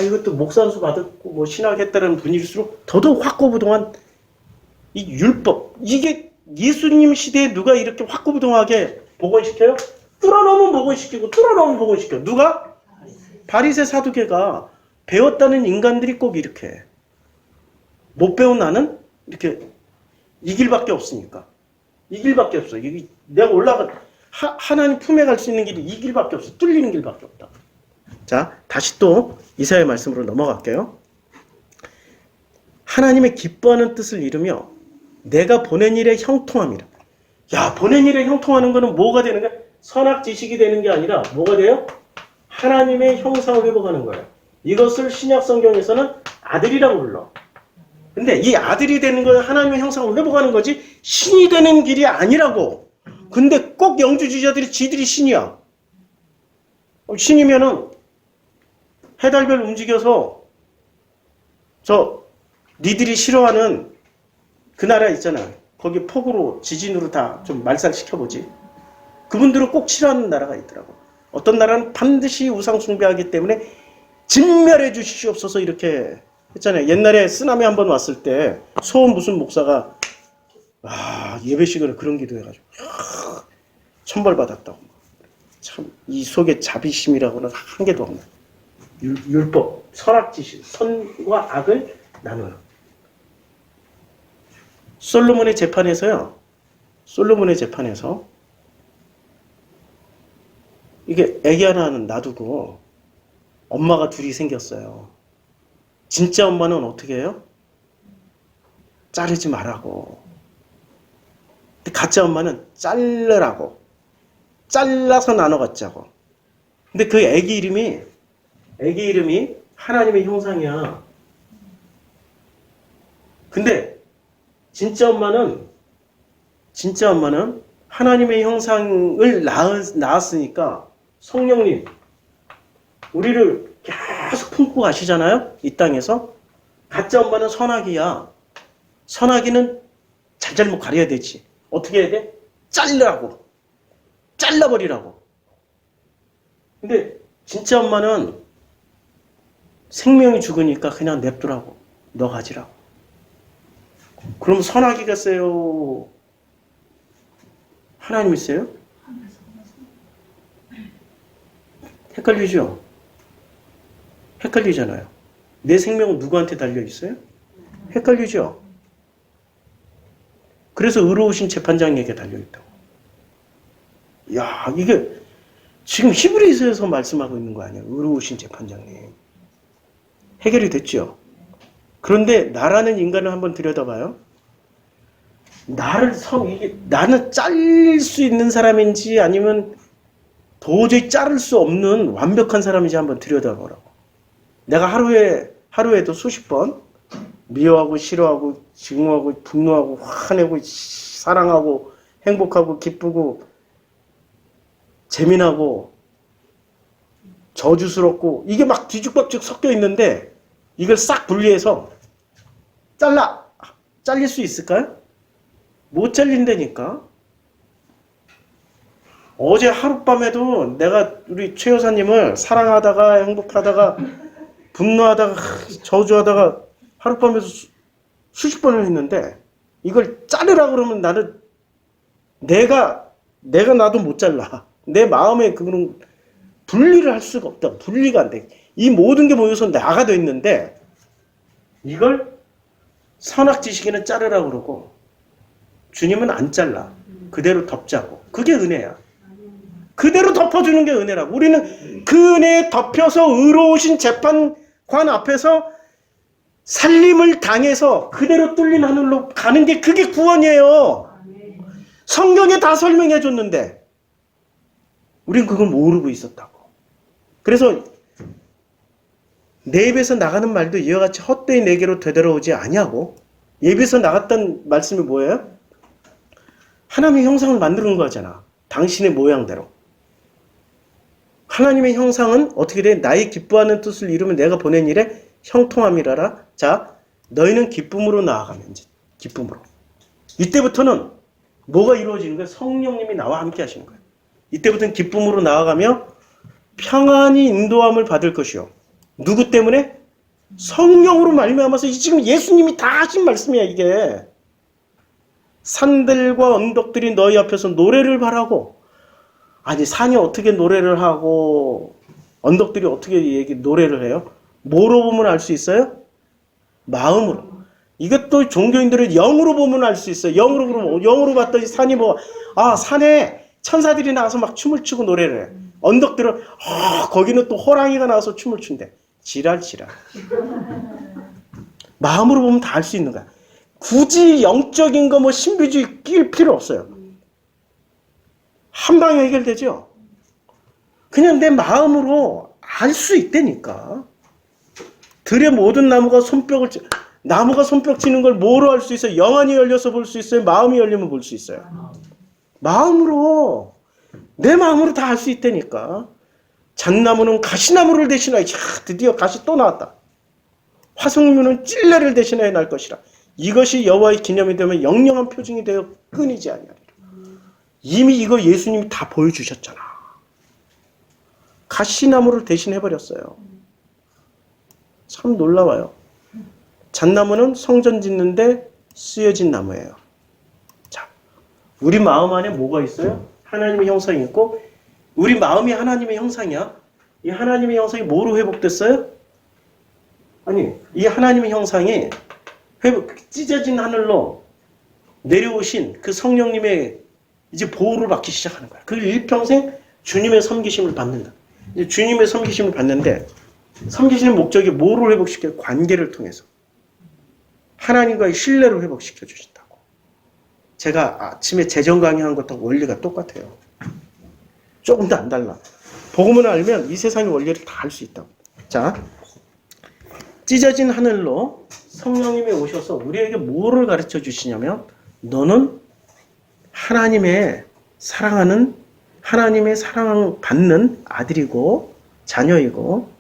이것도 목산수 받았고 뭐 신학했다는 분일수록 더더욱 확고부동한 이 율법. 이게 예수님 시대에 누가 이렇게 확고부동하게 복원시켜요? 뚫어놓으면 복원시키고 뚫어놓으면 복원시켜. 누가? 바리새 사두개가 배웠다는 인간들이 꼭 이렇게. 못 배운 나는 이렇게 이 길밖에 없으니까. 이 길밖에 없어. 내가 하나님 품에 갈 수 있는 길이 이 길밖에 없어. 뚫리는 길밖에 없다. 자, 다시 또 이사야의 말씀으로 넘어갈게요. 하나님의 기뻐하는 뜻을 이루며 내가 보낸 일에 형통함이라. 야, 보낸 일에 형통하는 거는 뭐가 되는 거야? 선악지식이 되는 게 아니라 뭐가 돼요? 하나님의 형상을 회복하는 거예요. 이것을 신약 성경에서는 아들이라고 불러. 근데 이 아들이 되는 건 하나님의 형상을 회복하는 거지 신이 되는 길이 아니라고. 근데 꼭 영주주의자들이 지들이 신이야. 신이면은 해달별 움직여서 니들이 싫어하는 그 나라 있잖아. 거기 폭우로 지진으로 다 좀 말살시켜보지. 그분들은 꼭 싫어하는 나라가 있더라고. 어떤 나라는 반드시 우상 숭배하기 때문에 진멸해 주시옵소서 이렇게 했잖아요. 옛날에 쓰나미 한번 왔을 때 소원 무슨 목사가 예배 시간에 그런 기도해가지고 천벌 받았다고. 참 이 속에 자비심이라고는 한 개도 없네. 율법, 선악지식, 선과 악을 나누는. 솔로몬의 재판에서 이게 애기 하나는 놔두고 엄마가 둘이 생겼어요. 진짜 엄마는 어떻게 해요? 자르지 말라고. 근데 가짜 엄마는 자르라고. 잘라서 나눠 갖자고. 근데 그 애기 이름이 하나님의 형상이야. 근데 진짜 엄마는 하나님의 형상을 낳았으니까 성령님 우리를 계속 품고 가시잖아요. 이 땅에서. 가짜 엄마는 선악이야. 선악이는 잘잘못 가려야 되지. 어떻게 해야 돼? 잘라버리라고. 근데 진짜 엄마는 생명이 죽으니까 그냥 냅두라고. 너 가지라고. 그럼 선악이가 세요? 하나님이 세요? 헷갈리죠? 헷갈리잖아요. 내 생명은 누구한테 달려있어요? 헷갈리죠? 그래서 의로우신 재판장에게 달려있다고. 야, 이게 지금 히브리서에서 말씀하고 있는 거 아니에요? 의로우신 재판장님. 해결이 됐죠? 그런데 나라는 인간을 한번 들여다봐요. 나는 자를 수 있는 사람인지 아니면 도저히 자를 수 없는 완벽한 사람인지 한번 들여다보라고. 내가 하루에도 수십 번 미워하고 싫어하고 증오하고 분노하고 화내고 사랑하고 행복하고 기쁘고 재미나고 저주스럽고 이게 막 뒤죽박죽 섞여 있는데 이걸 싹 분리해서 잘릴 수 있을까요? 못 잘린다니까. 어제 하룻밤에도 내가 우리 최 여사님을 사랑하다가 행복하다가 분노하다가 저주하다가 하룻밤에도 수십 번을 했는데 이걸 자르라 그러면 나는 내가 나도 못 잘라. 내 마음에 그런 분리를 할 수가 없다. 분리가 안 돼. 이 모든 게 모여서 나가 돼 있는데 이걸 선악지식에는 자르라 그러고 주님은 안 잘라. 그대로 덮자고. 그게 은혜야. 그대로 덮어주는 게 은혜라고. 우리는 그 은혜에 덮여서 의로우신 재판관 앞에서 살림을 당해서 그대로 뚫린 하늘로 가는 게 그게 구원이에요. 성경에 다 설명해 줬는데 우린 그걸 모르고 있었다고. 그래서 내 입에서 나가는 말도 이와 같이 헛되이 내게로 되돌아오지 아니하고, 입에서 나갔던 말씀이 뭐예요? 하나님의 형상을 만드는 거잖아. 당신의 모양대로. 하나님의 형상은 어떻게 돼? 나의 기뻐하는 뜻을 이루면 내가 보낸 일에 형통함이라라. 자, 너희는 기쁨으로 나아가면 기쁨으로. 이때부터는 뭐가 이루어지는 거예요? 성령님이 나와 함께 하시는 거예요. 이때부터는 기쁨으로 나아가며 평안히 인도함을 받을 것이요. 누구 때문에? 성령으로 말미암아서. 지금 예수님이 다 하신 말씀이야 이게. 산들과 언덕들이 너희 앞에서 노래를 바라고. 아니 산이 어떻게 노래를 하고 언덕들이 어떻게 노래를 해요? 뭐로 보면 알 수 있어요? 마음으로. 이것도 종교인들은 영으로 보면 알 수 있어요. 영으로 봤더니 산이 산에 천사들이 나와서 막 춤을 추고 노래를 해. 언덕들은 거기는 또 호랑이가 나와서 춤을 춘대. 지랄. 마음으로 보면 다 알 수 있는 거야. 굳이 영적인 거 신비주의 끼일 필요 없어요. 한 방에 해결되죠. 그냥 내 마음으로 알 수 있다니까. 들의 모든 나무가 손뼉 치는 걸 뭐로 알 수 있어요? 영안이 열려서 볼 수 있어요? 마음이 열리면 볼 수 있어요? 마음으로. 내 마음으로 다 알 수 있다니까. 잣나무는 가시나무를 대신하여. 드디어 가시 또 나왔다. 화석류는 찔레를 대신하여 날 것이라. 이것이 여호와의 기념이 되면 영영한 표징이 되어 끊이지 아니하리라. 이미 이거 예수님이 다 보여주셨잖아. 가시나무를 대신해버렸어요. 참 놀라워요. 잣나무는 성전 짓는데 쓰여진 나무예요. 자, 우리 마음 안에 뭐가 있어요? 하나님의 형상이 있고, 우리 마음이 하나님의 형상이야. 이 하나님의 형상이 뭐로 회복됐어요? 아니, 이 하나님의 형상이 찢어진 하늘로 내려오신 그 성령님의 이제 보호를 받기 시작하는 거야. 그 일평생 주님의 섬기심을 받는다. 이제 주님의 섬기심을 받는데, 섬기시는 목적이 뭐를 회복시켜요? 관계를 통해서. 하나님과의 신뢰를 회복시켜 주신다고. 제가 아침에 재정 강의한 것도 원리가 똑같아요. 조금 더 안 달라. 복음을 알면 이 세상의 원리를 다 알 수 있다고. 자, 찢어진 하늘로 성령님이 오셔서 우리에게 뭐를 가르쳐 주시냐면, 너는 하나님의 사랑하는, 하나님의 사랑받는 아들이고 자녀이고,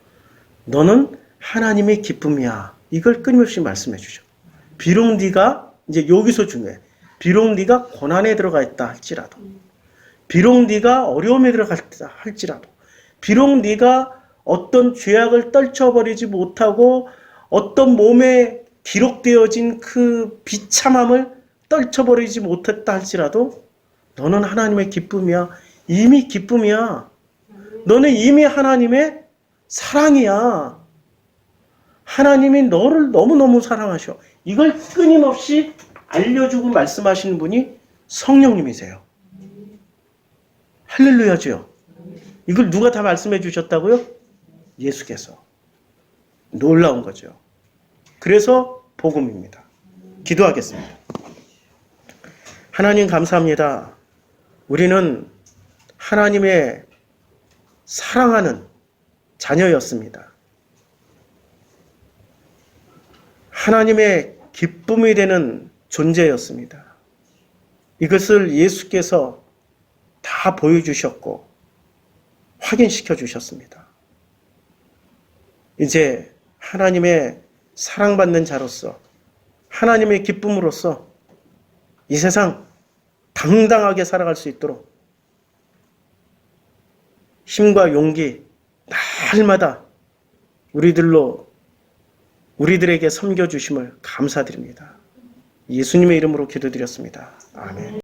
너는 하나님의 기쁨이야. 이걸 끊임없이 말씀해 주죠. 비록 네가, 이제 여기서 중요해. 비록 네가 고난에 들어가 있다 할지라도, 비록 네가 어려움에 들어가 있다 할지라도, 비록 네가 어떤 죄악을 떨쳐버리지 못하고 어떤 몸에 기록되어진 그 비참함을 떨쳐버리지 못했다 할지라도, 너는 하나님의 기쁨이야. 이미 기쁨이야. 너는 이미 하나님의 사랑이야. 하나님이 너를 너무너무 사랑하셔. 이걸 끊임없이 알려주고 말씀하시는 분이 성령님이세요. 할렐루야죠. 이걸 누가 다 말씀해 주셨다고요? 예수께서. 놀라운 거죠. 그래서 복음입니다. 기도하겠습니다. 하나님 감사합니다. 우리는 하나님의 사랑하는 자녀였습니다. 하나님의 기쁨이 되는 존재였습니다. 이것을 예수께서 다 보여주셨고 확인시켜 주셨습니다. 이제 하나님의 사랑받는 자로서 하나님의 기쁨으로써 이 세상 당당하게 살아갈 수 있도록 힘과 용기 날마다 우리들에게 섬겨주심을 감사드립니다. 예수님의 이름으로 기도드렸습니다. 아멘.